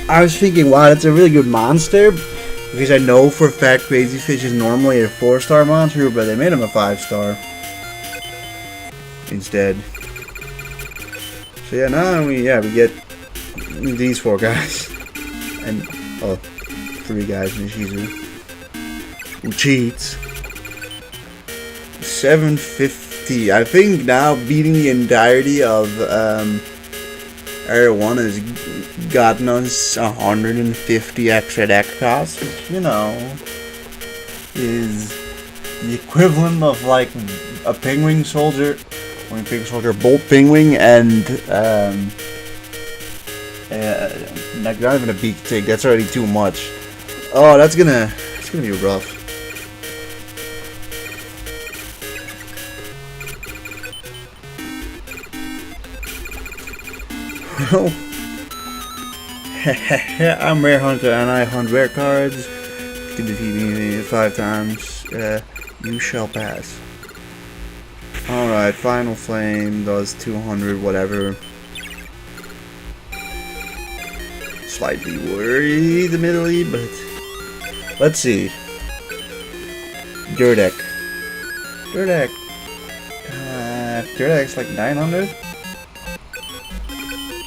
I was thinking, wow, that's a really good monster. Because I know for a fact Crazy Fish is normally a 4-star monster, but they made him a 5-star. Instead. So yeah, now we get these 4 guys. And, oh, 3 guys in Shizu. Who cheats. 750. I think now beating the entirety of Area 1 has gotten us 150 extra deck costs, which, you know, is the equivalent of like a Penguin Soldier, Bolt Penguin, and like not even a Beak Tick. That's already too much. Oh, it's gonna be rough. I'm Rare Hunter and I hunt rare cards. To defeat me 5 times, you shall pass. Alright, Final Flame does 200 whatever. Slightly worried admittedly, but let's see. Durdek. Durdek's like 900?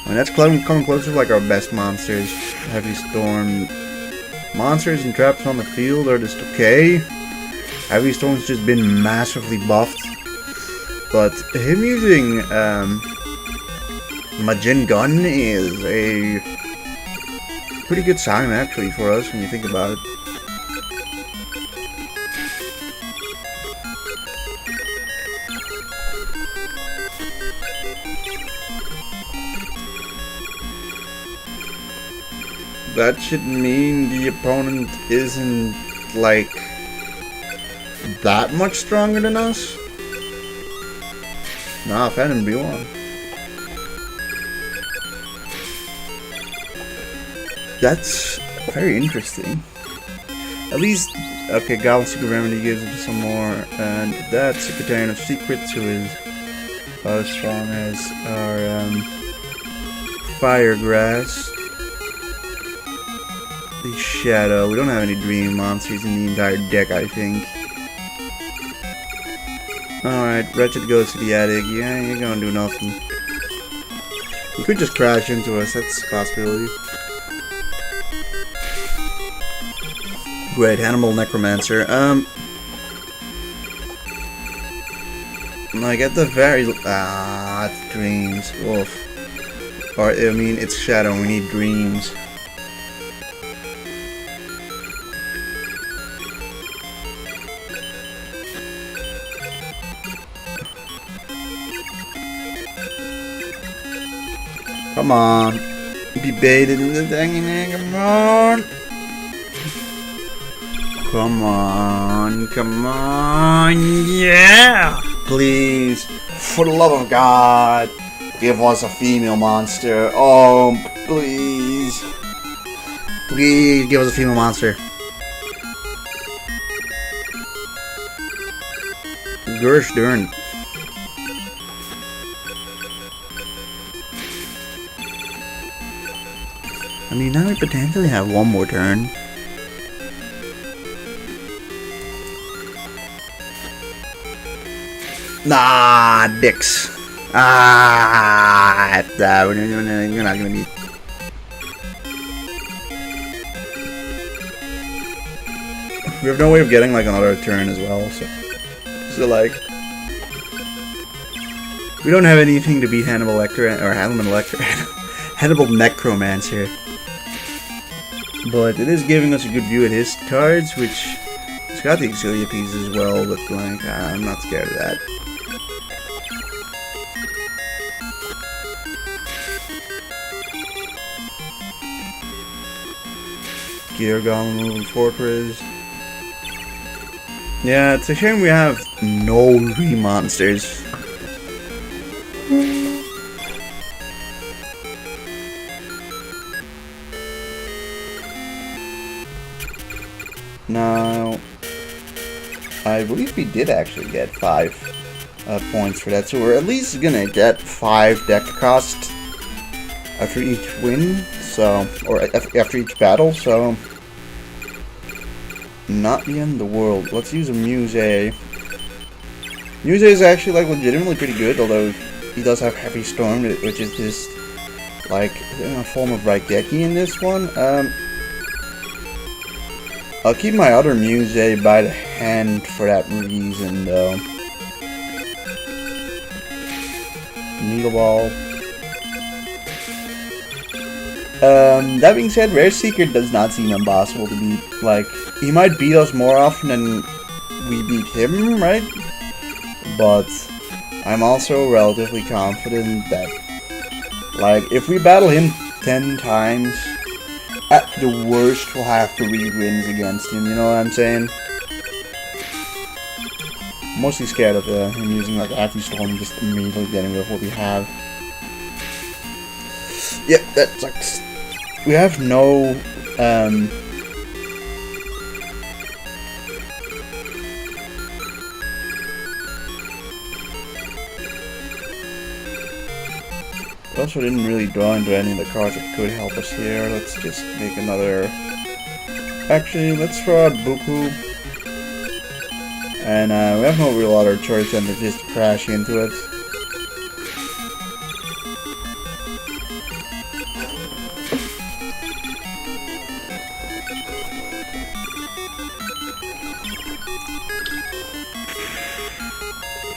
I mean, that's coming closer to like our best monsters. Heavy Storm. Monsters and traps on the field are just okay. Heavy Storm's just been massively buffed. But him using Majin Gun is a pretty good sign actually for us when you think about it. That should mean the opponent isn't, like, that much stronger than us? Nah, Phantom B1. That's very interesting. At least, okay, Goblin Secret Remedy gives him some more, and that Secretarian of Secrets, who is as strong as our Firegrass. The Shadow. We don't have any Dream Monsters in the entire deck, I think. Alright, Wretched goes to the attic. Yeah, you're gonna do nothing. You could just crash into us, that's a possibility. Great, Hannibal Necromancer. Like at the very... it's Dreams. Wolf. Or, I mean, it's shadow, we need dreams. Come on. Be baited in the thing, come on. Come on, come on, yeah! Please, for the love of God, give us a female monster. Oh, please. Please, give us a female monster. Gosh darn. I mean, now we potentially have one more turn. Nah, dicks. We're not gonna be. We have no way of getting like another turn as well, so like, we don't have anything to beat Hannibal Lecter or Hannibal Necromancer. But it is giving us a good view at his cards, which it's got the Exilia piece as well. But like, I'm not scared of that. Gear Golem moving Fortress. Yeah, it's a shame we have no re-monsters. Now, I believe we did actually get 5 points for that, so we're at least gonna get 5 deck cost after each win, so, or after each battle, so not the end of the world. Let's use a Muse. Muse is actually like legitimately pretty good, although he does have Heavy Storm, which is just like a form of Raigeki in this one. I'll keep my other Muse by the hand for that reason, though. Needle Ball. That being said, Rare Secret does not seem impossible to beat. Like, he might beat us more often than we beat him, right? But I'm also relatively confident that, like, if we battle him 10 times, at the worst, we'll have 3 wins against him, you know what I'm saying? I'm mostly scared of him using, like, Heavy Storm and just immediately getting rid of what we have. Yep, that sucks. We have no, we also didn't really draw into any of the cards that could help us here. Let's just make another... Actually, let's throw out Buku. And we have no real other choice than to just crash into it.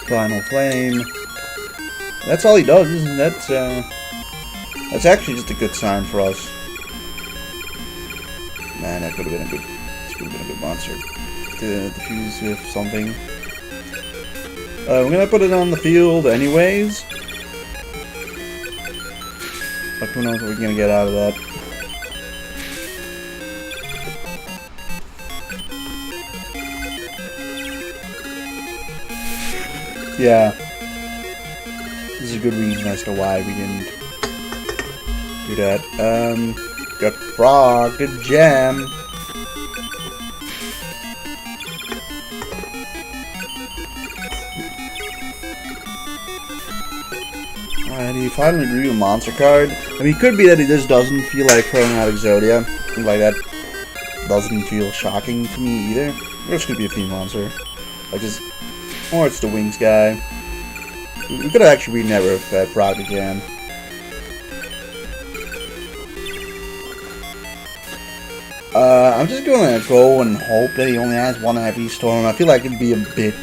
Final Flame. That's all he does, isn't it? That's actually just a good sign for us. Man, that could have been a good monster to defuse with something. We're gonna put it on the field anyways. But who knows what we're gonna get out of that. Yeah. This is a good reason as to why we didn't do that. Got Frog to Gem. Alright, he finally drew a monster card. I mean, it could be that he just doesn't feel like throwing out Exodia. Like, that doesn't feel shocking to me either. Or this could be a theme monster. Like, just... Or it's the Wings guy. We could have actually never have Frog to Jam. I'm just gonna go and hope that he only has one Heavy Storm. I feel like it'd be a bit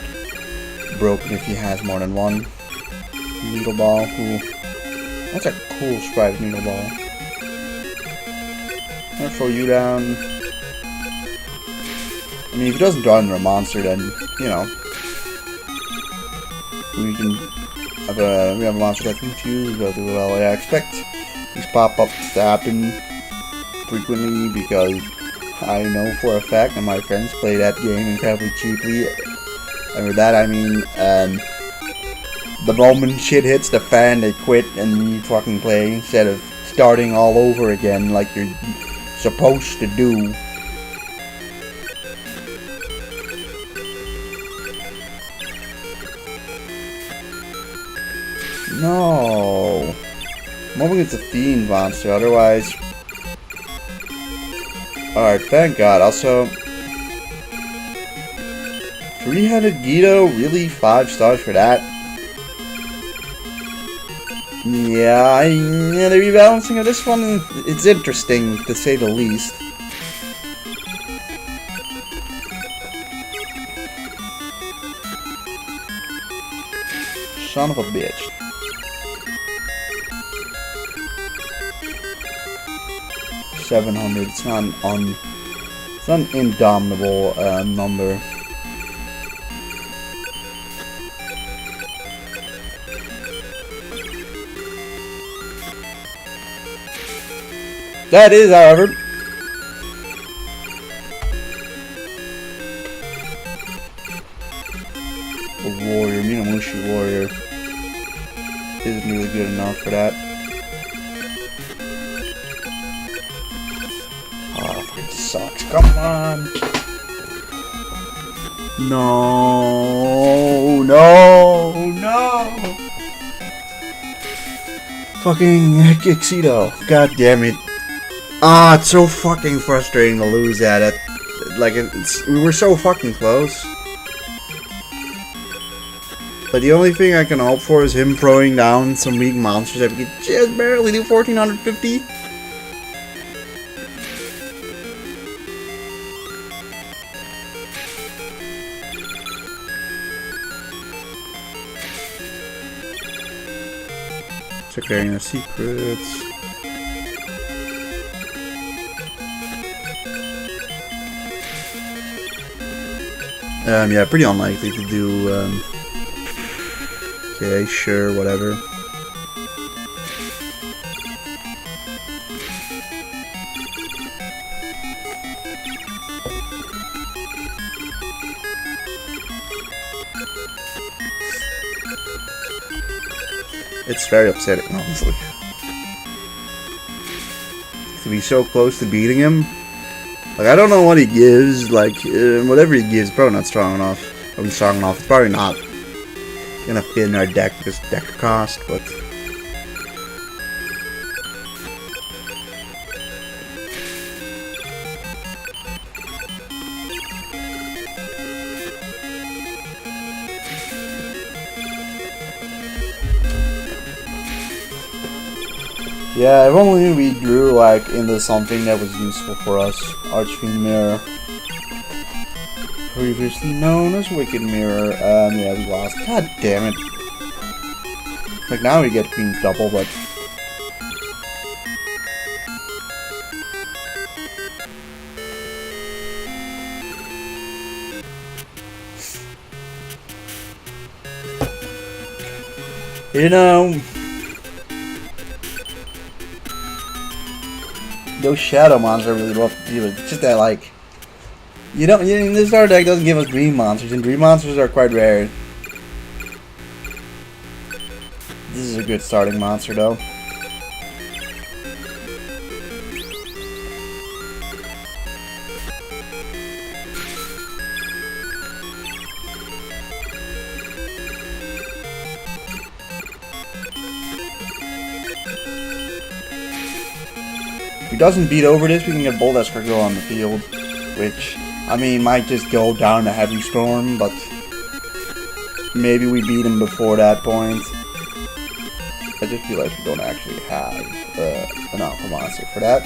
broken if he has more than one. Needle Ball, cool. That's a cool sprite of Needle Ball. I'm gonna throw you down. I mean, if he doesn't draw into a monster, then, you know, we have a monster that can choose. We'll do well. I expect these pop-ups to happen frequently because I know for a fact that my friends play that game incredibly cheaply. And with that, I mean, the moment shit hits the fan, they quit and you fucking play instead of starting all over again like you're supposed to do. No. I'm hoping it's a fiend monster, otherwise. Alright, thank God. Also, 3-headed Guido, really 5 stars for that? Yeah, the rebalancing of this one, it's interesting to say the least. Son of a bitch. $700. It's not an indomitable number. That is, however, a warrior, Minamushi warrior, isn't really good enough for that. Oh, it sucks. Come on. No, no, no. Fucking Exito. God damn it. Ah, it's so fucking frustrating to lose at it. Like, we were so fucking close. But the only thing I can hope for is him throwing down some weak monsters that we could just barely do 1450. Securing the secrets. Yeah, pretty unlikely to do, okay, sure, whatever. It's very upsetting, honestly. To be so close to beating him. Like, I don't know what he gives, like, whatever he gives, probably not strong enough. Or strong enough, it's probably not gonna fit in our deck because deck cost, but... Yeah, if only we drew, like, into something that was useful for us. Archfiend Mirror. Previously known as Wicked Mirror. Yeah, we lost. God damn it. Like, now we get Queen's Double, but... You know... Those shadow monsters are really rough to deal with. It's just that, like, this starter deck doesn't give us dream monsters, and dream monsters are quite rare. This is a good starting monster, though. If he doesn't beat over this, we can get Bold Escargot on the field, which, I mean, might just go down to Heavy Storm, but maybe we beat him before that point. I just realized we don't actually have an Aqua Monster for that.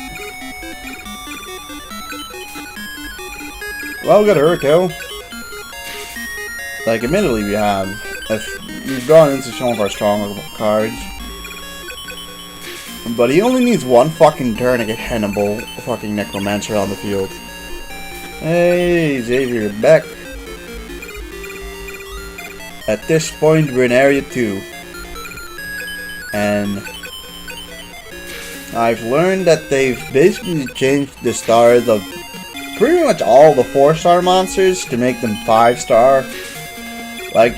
Well, we got a Urkel. Like, admittedly, we've gone into some of our stronger cards. But he only needs one fucking turn to get Hannibal fucking Necromancer on the field. Hey, Xavier, back. At this point, we're in Area 2. And I've learned that they've basically changed the stars of pretty much all the 4-star monsters to make them 5-star. Like,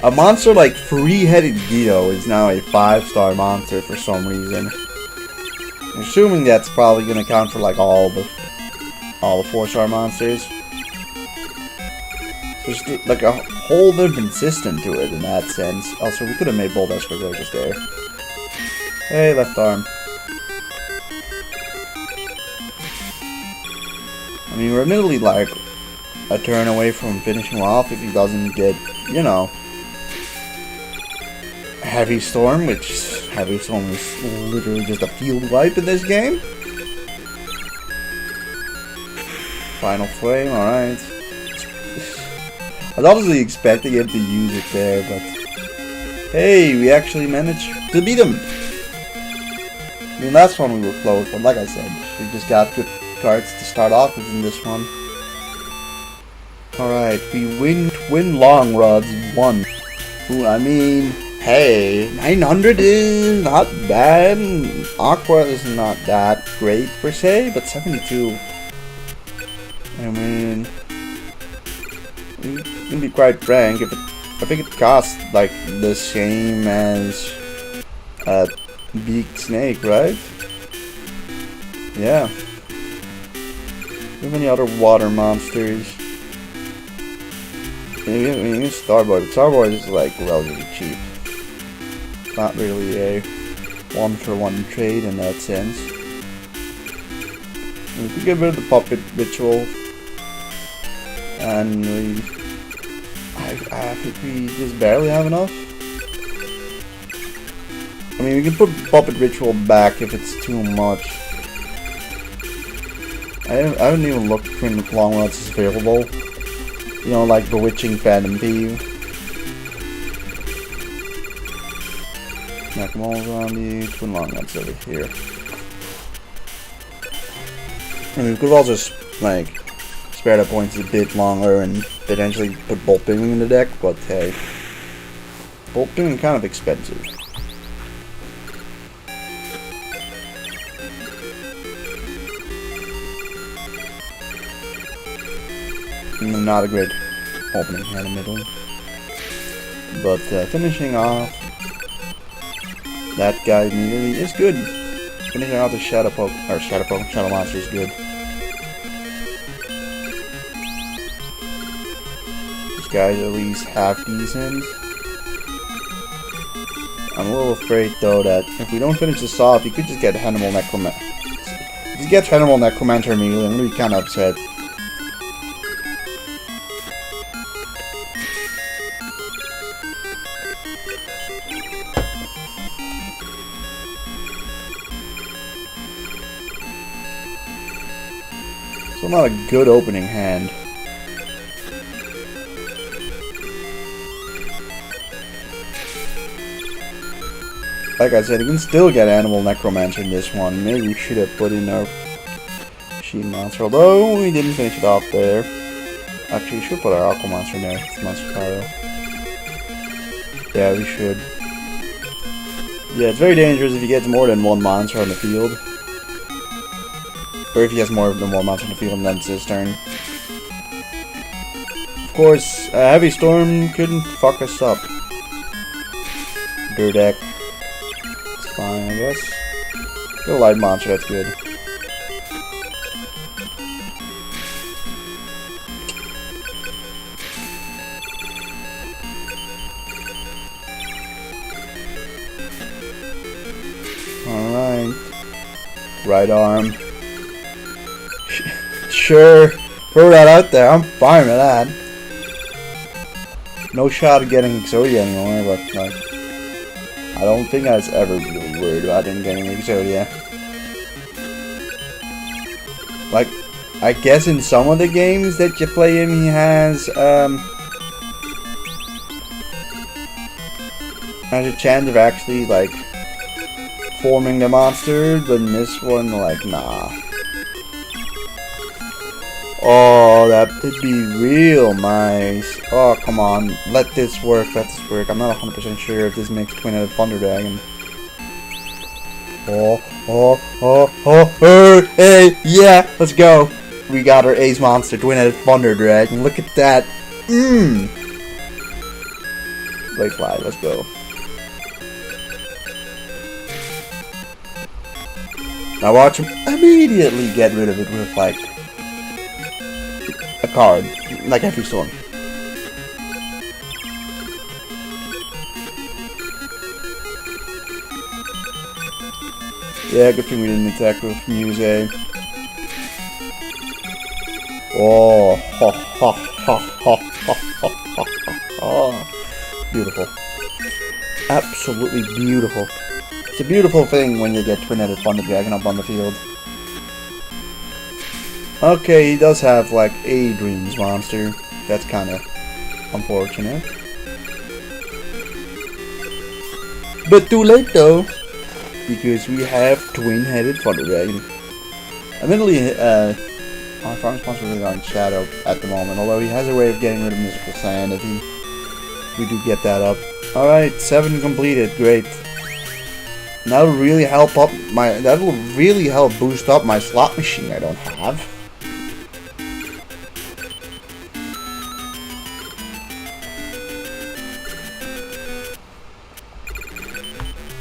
a monster like Three-Headed Guido is now a 5-star monster for some reason. I'm assuming that's probably going to count for like all the 4-star monsters. There's like a whole different system to it in that sense. Also, we could have made both Escargot just there. Hey, left arm. I mean, we're admittedly like a turn away from finishing him off if he doesn't get, you know, Heavy Storm, which Heavy Storm is literally just a field wipe in this game. Final Flame, alright. I was obviously expecting him to use it there, but hey, we actually managed to beat him. I mean, last one we were close, but like I said, we just got good cards to start off with in this one. Alright, we win Long Rods 1. Ooh, I mean, hey, 900 is not bad. Aqua is not that great per se, but 72. I mean, to be quite frank, I think it costs like the same as Beaked Snake, right? Yeah. Do you have any other water monsters? I mean, Starboy, but Starboy is like relatively cheap. Not really a 1-for-1 trade in that sense. We could get rid of the Puppet Ritual. And I think we just barely have enough. I mean, we can put Puppet Ritual back if it's too much. I haven't even looked for the Long Rods is available. You know, like Bewitching Phantom Thief. Nakamall's on the Twin Long Rods over here. I mean, we could also like spare the points a bit longer and potentially put Bolt Binging in the deck, but hey, Bolt Binging kind of expensive. Not a great opening hand in the middle, but finishing off that guy immediately is good. Finishing off the Shadow Monster is good. This guy's at least half decent. I'm a little afraid though that if we don't finish this off, he could just get Hannibal Necromancer. If he gets Hannibal Necromancer immediately, I'm gonna be kind of upset. So not a good opening hand. Like I said, you can still get Animal Necromancer in this one. Maybe we should have put in our Machine Monster, although we didn't finish it off there. Actually, we should put our Aqua Monster in there. It's Monster Caro. Yeah, we should. Yeah, it's very dangerous if he gets more than one monster on the field. Or if he has more than one monster on the field and then it's his turn. Of course, a Heavy Storm couldn't fuck us up. Dirt deck. It's fine, I guess. Go Light Monster, that's good. Alright. Right arm. Sure, throw that out there, I'm fine with that. No shot of getting Exodia anymore, but like, I don't think I was ever really worried about him getting Exodia. Like, I guess in some of the games that you play him, he has a chance of actually like transforming the monster, but in this one, like, nah. Oh, that would be real nice. Oh, come on. Let this work, let this work. I'm not 100% sure if this makes Twin-Headed Thunder Dragon. Oh, hey, yeah, let's go. We got our ace monster, Twin-Headed Thunder Dragon. Look at that. Blade Fly, let's go. Now watch him immediately get rid of it with, like, a card, like every storm. Yeah, good thing we didn't attack with Muse. Oh, ha ha ha ha ha ha ha. Beautiful. Absolutely beautiful. It's a beautiful thing when you get Twin-Headed Thunder Dragon up on the field. Okay, he does have like a Dreams monster. That's kind of unfortunate. But too late though, because we have Twin-Headed Thunder Dragon. Admittedly, our farm sponsor really aren't Shadow at the moment, although he has a way of getting rid of Mystical Sand if we do get that up. Alright, 7 completed, great. That'll really help boost up my slot machine I don't have.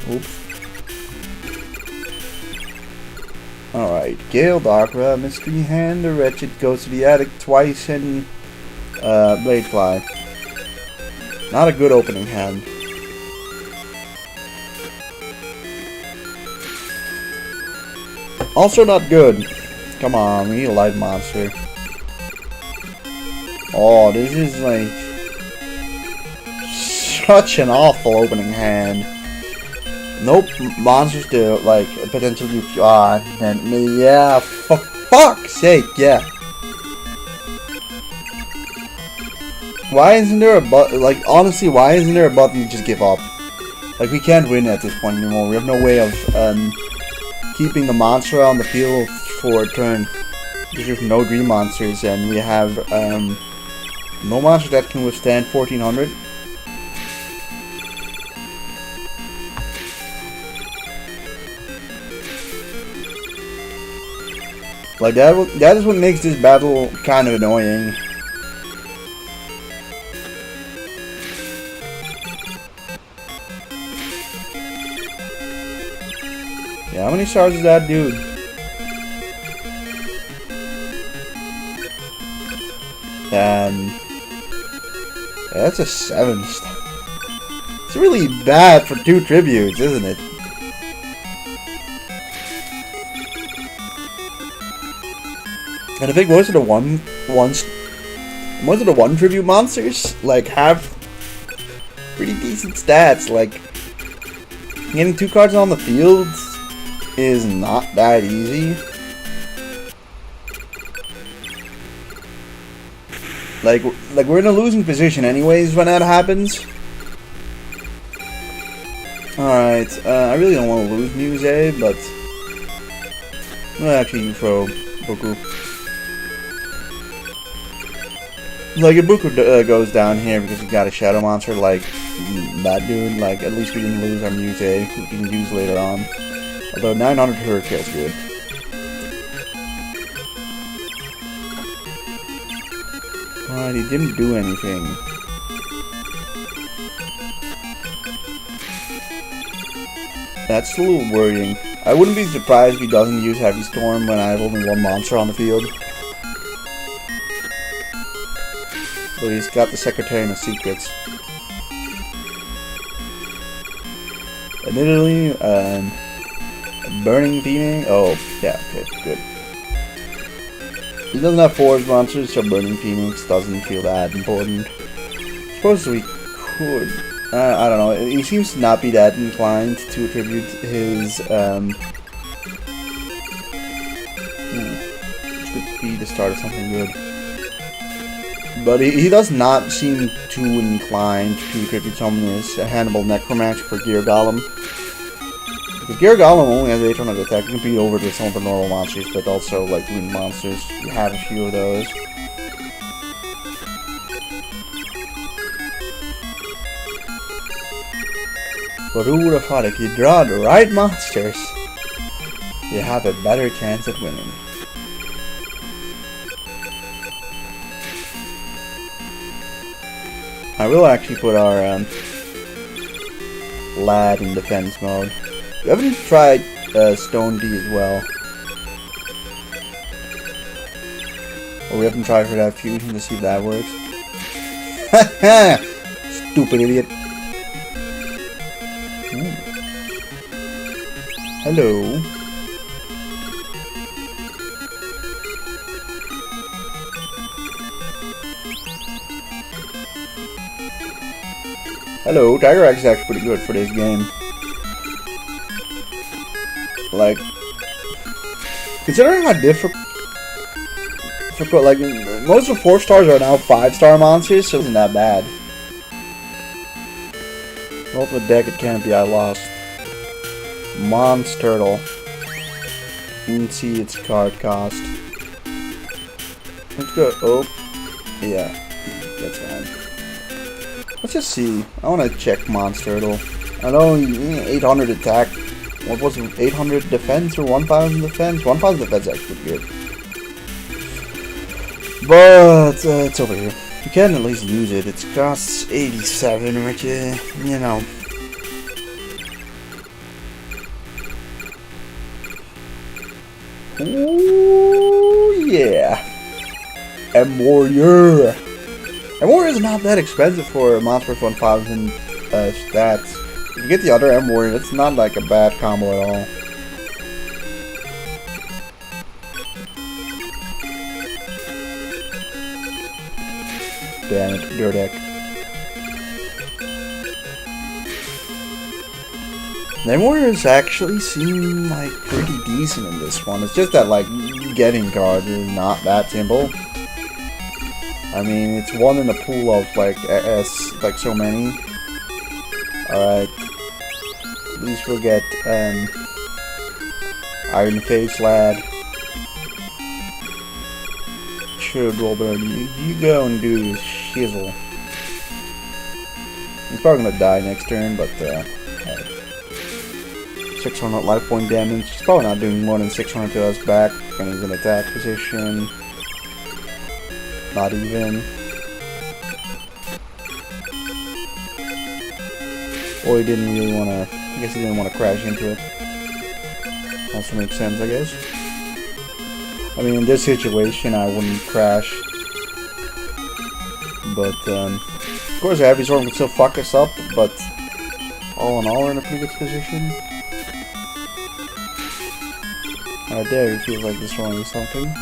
Oops. Alright, Gale Darkra, Mystery Hand, the Wretched goes to the attic twice, and Blade Fly. Not a good opening hand. Also not good. Come on, we need a live monster. Oh, this is like such an awful opening hand. Nope, monsters do like potentially. Yeah, for fuck's sake, yeah. Why isn't there a button? Like, honestly, why isn't there a button to just give up? Like, we can't win at this point anymore. We have no way of keeping the monster on the field for a turn. Because we have no dream monsters, and we have no monster that can withstand 1400. Like, that is what makes this battle kind of annoying. Yeah, how many stars does that dude? Yeah, that's a 7 star. It's really bad for 2 tributes, isn't it? And I think most of the one tribute monsters like have pretty decent stats. Like, getting 2 cards on the field is not that easy. Like we're in a losing position anyways when that happens. Alright, I really don't want to lose Muse, but well, actually you throw Buku. Like, if Buku goes down here because he got a shadow monster like that dude, like, at least we didn't lose our Muse, we can use later on. Although 900 Hurricane is good. Alright, he didn't do anything. That's a little worrying. I wouldn't be surprised if he doesn't use Heavy Storm when I have only 1 monster on the field. So he's got the Secretarian of Secrets. Admittedly, Burning Phoenix. Oh, yeah, okay, good. He doesn't have forest monsters, so Burning Phoenix doesn't feel that important. I suppose we could. I don't know. He seems to not be that inclined to attribute his. Which could be the start of something good. But he does not seem too inclined to attribute some of his Hannibal Necromancer for Gear Golem. The Gear Golem only has 800 attack. You can beat over with some of the normal monsters, but also like wind monsters. You have a few of those. But who would have thought if you draw the right monsters, you have a better chance at winning. I will actually put our lad in defense mode. We haven't tried Stone D as well. Or we haven't tried for that fusion to see if that works. Haha! Stupid idiot. Ooh. Hello. Hello, Tiger X is actually pretty good for this game. Like, considering how difficult, like, most of the 4 stars are now 5-star monsters, so it isn't that bad. Ultimate deck, it can't be, I lost. Turtle. You can see its card cost. Let's go, oh, yeah, that's fine. Let's just see. I want to check Turtle. I know 800 attack. What was it? 800 defense or 1000 defense? 1000 defense is actually pretty good. But it's over here. You can at least use it. It costs 87, which you know. Ooh yeah. M Warrior. M Warrior is not that expensive for a monster with 1000 stats. If you get the other M Warrior, it's not like a bad combo at all. Damn it, your deck. The M Warriors actually seem like pretty decent in this one. It's just that like getting cards is not that simple. I mean, it's one in a pool of like like so many. Alright. At least we'll get Iron Face Lad. Sure, Robert, you go and do your shizzle. He's probably gonna die next turn, but 600 life point damage. He's probably not doing more than 600 to us back, and he's in attack position. Not even. Or he didn't really want to. I guess he didn't want to crash into it. Also makes sense, I guess. I mean, in this situation, I wouldn't crash. But, of course, a heavy storm can still fuck us up, but all in all, we're in a pretty good position. Right there, it feels like destroying something.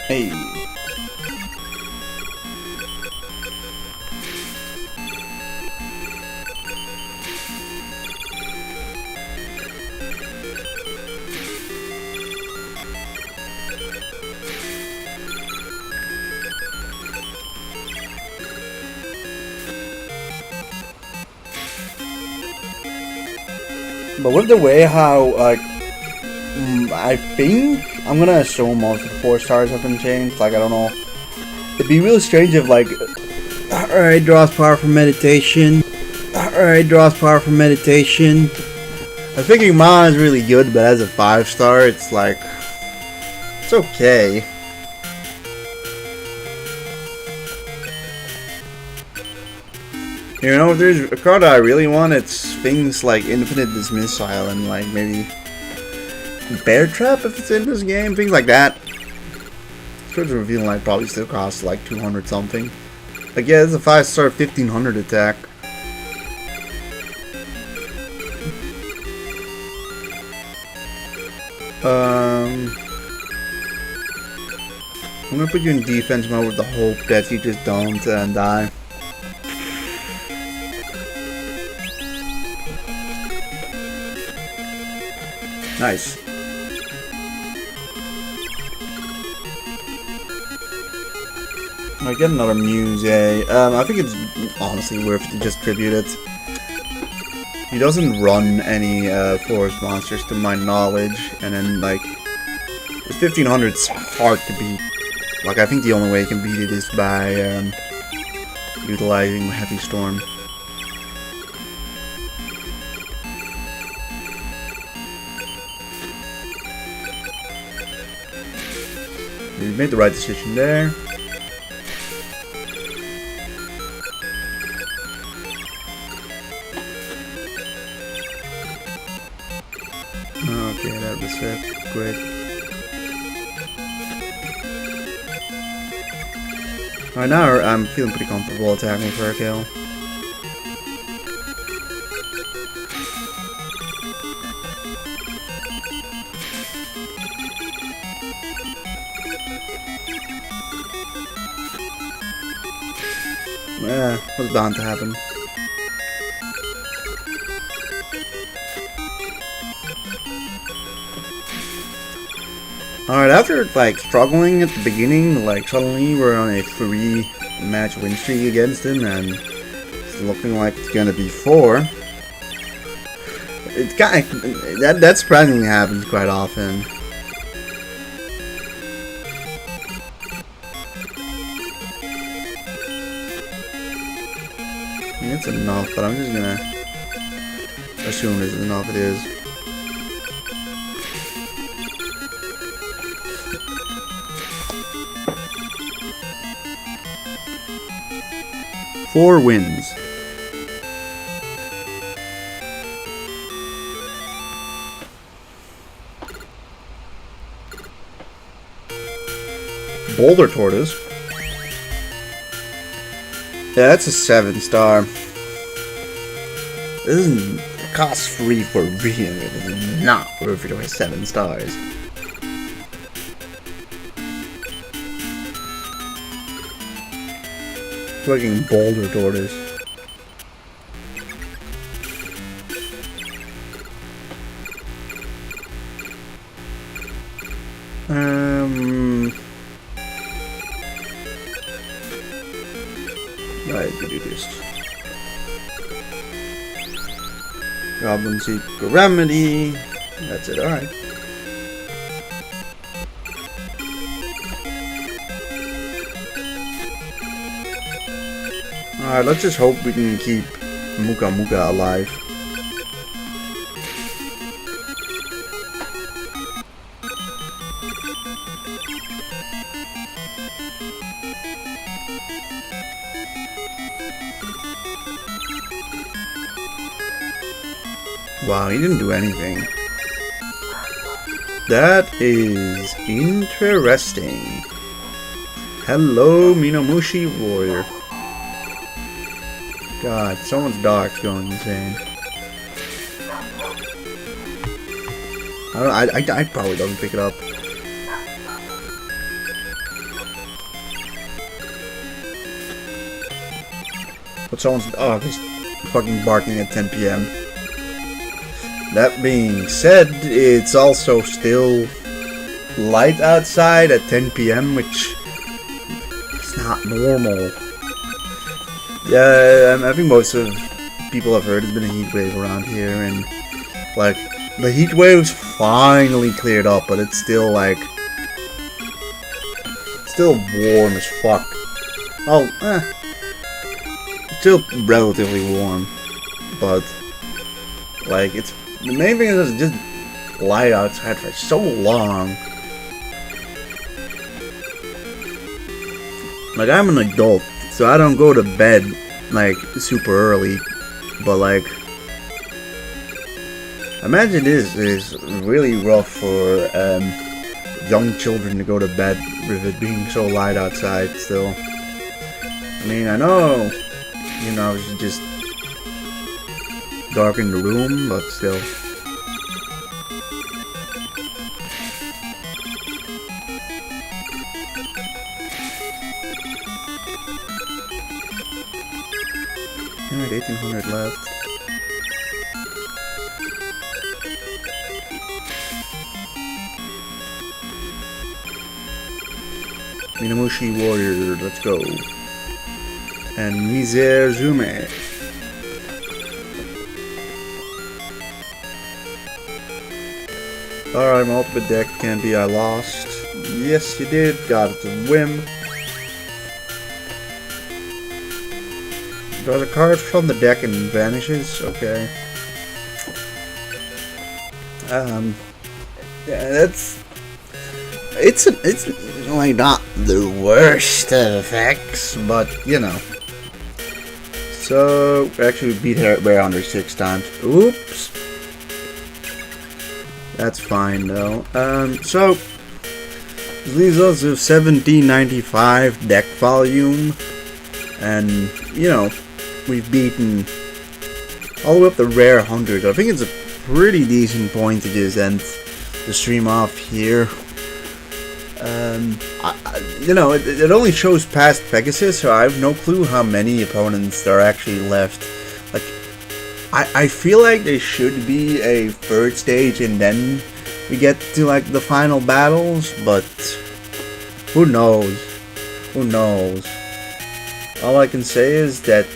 Hey. But with the way how, like, I think, I'm gonna assume most of the 4 stars have been changed, like, I don't know. It'd be really strange if, like, alright, draws power from meditation, alright, draws power from meditation. I'm thinking Mana is really good, but as a 5-star, it's like, it's okay. You know, if there's a card I really want, it's things like Infinite Dismissal and like maybe Bear Trap if it's in this game, things like that. Could reveal like probably still costs like 200 something. Like yeah, it's a 5-star 1500 attack. I'm gonna put you in defense mode with the hope that you just don't die. Nice. I get another Muse. I think it's honestly worth to just tribute it. He doesn't run any forest monsters to my knowledge, and then like with 1500 it's hard to beat. Like I think the only way you can beat it is by utilizing Heavy Storm. We made the right decision there. Okay, that was it. Great. Alright, now I'm feeling pretty comfortable attacking for a kill. Yeah, was bound to happen. Alright, after like struggling at the beginning, like suddenly we're on a 3-match win streak against him, and it's looking like it's gonna be 4. It's kind of, that surprisingly happens quite often. I mean, it's enough, but I'm just gonna assume it's enough. It is. Four wins. Boulder Tortoise. Yeah, that's a 7-star. This isn't cost free for real. It is not worth it with 7 stars. Fucking Boulder Tortoise. Right, we do this. Goblin Seek Remedy. That's it, alright. Alright, let's just hope we can keep Muka Muka alive. Wow, he didn't do anything. That is interesting. Hello, Minamushi Warrior. God, someone's dog's going insane. I probably don't pick it up. But someone's dog is fucking barking at 10 PM. That being said, it's also still light outside at 10 PM, which is not normal. Yeah, I think most of people have heard there's been a heat wave around here, and like the heat wave's finally cleared up, but it's still like still warm as fuck. Oh, it's still relatively warm, but like it's the main thing is it's just light outside for so long. Like I'm an adult. So I don't go to bed, like, super early, but, like, imagine this is really rough for, young children to go to bed with it being so light outside still. I mean, I know, you know, you should just darken the room, but still. Alright, 1800 left. Minamushi Warrior, let's go. And Mizer Zume. Alright, multiple deck can be I lost. Yes, you did. Got it to whim. Draws a card from the deck and vanishes. Okay. Yeah, that's. It's like not the worst of effects, but you know. So actually, we beat Bear under 6 times. Oops. That's fine though. So this leaves us with 1795 deck volume, and you know, we've beaten all the way up the rare 100. I think it's a pretty decent point to just end the stream off here. You know, it only shows past Pegasus, so I have no clue how many opponents there are actually left. Like, I feel like there should be a third stage and then we get to like the final battles, but who knows? Who knows? All I can say is that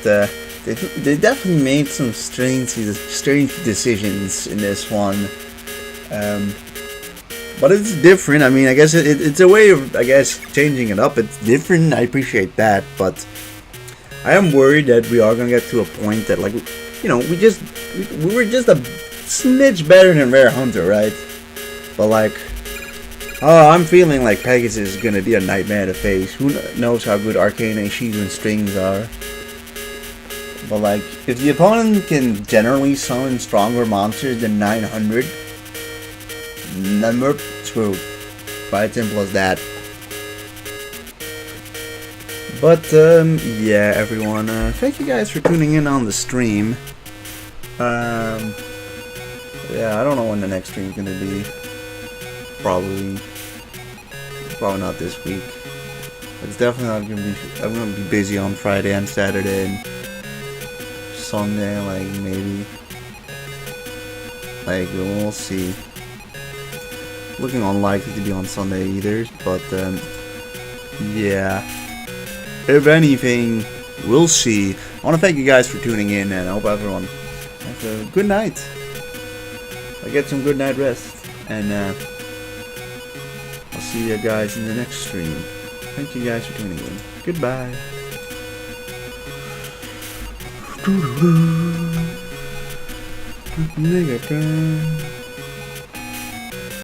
they definitely made some strange decisions in this one. But it's different. I mean, I guess it's a way of, I guess, changing it up. It's different. I appreciate that, but I am worried that we are gonna get to a point that, like, you know, we were just a smidge better than Rare Hunter, right? But like, oh, I'm feeling like Pegasus is gonna be a nightmare to face. Who knows how good Arcane Shizu and Strings are? But like, if the opponent can generally summon stronger monsters than 900. Then we're screwed. Quite simple as that. But yeah, everyone, thank you guys for tuning in on the stream. Yeah, I don't know when the next stream's gonna be. Probably not this week. It's definitely not gonna be. I'm gonna be busy on Friday and Saturday and Sunday, like maybe. Like we'll see. Looking unlikely to be on Sunday either, but yeah. If anything, we'll see. I want to thank you guys for tuning in, and I hope everyone has a good night. I get some good night rest, and I'll see you guys in the next stream. Thank you guys for tuning in. Goodbye. Nigga,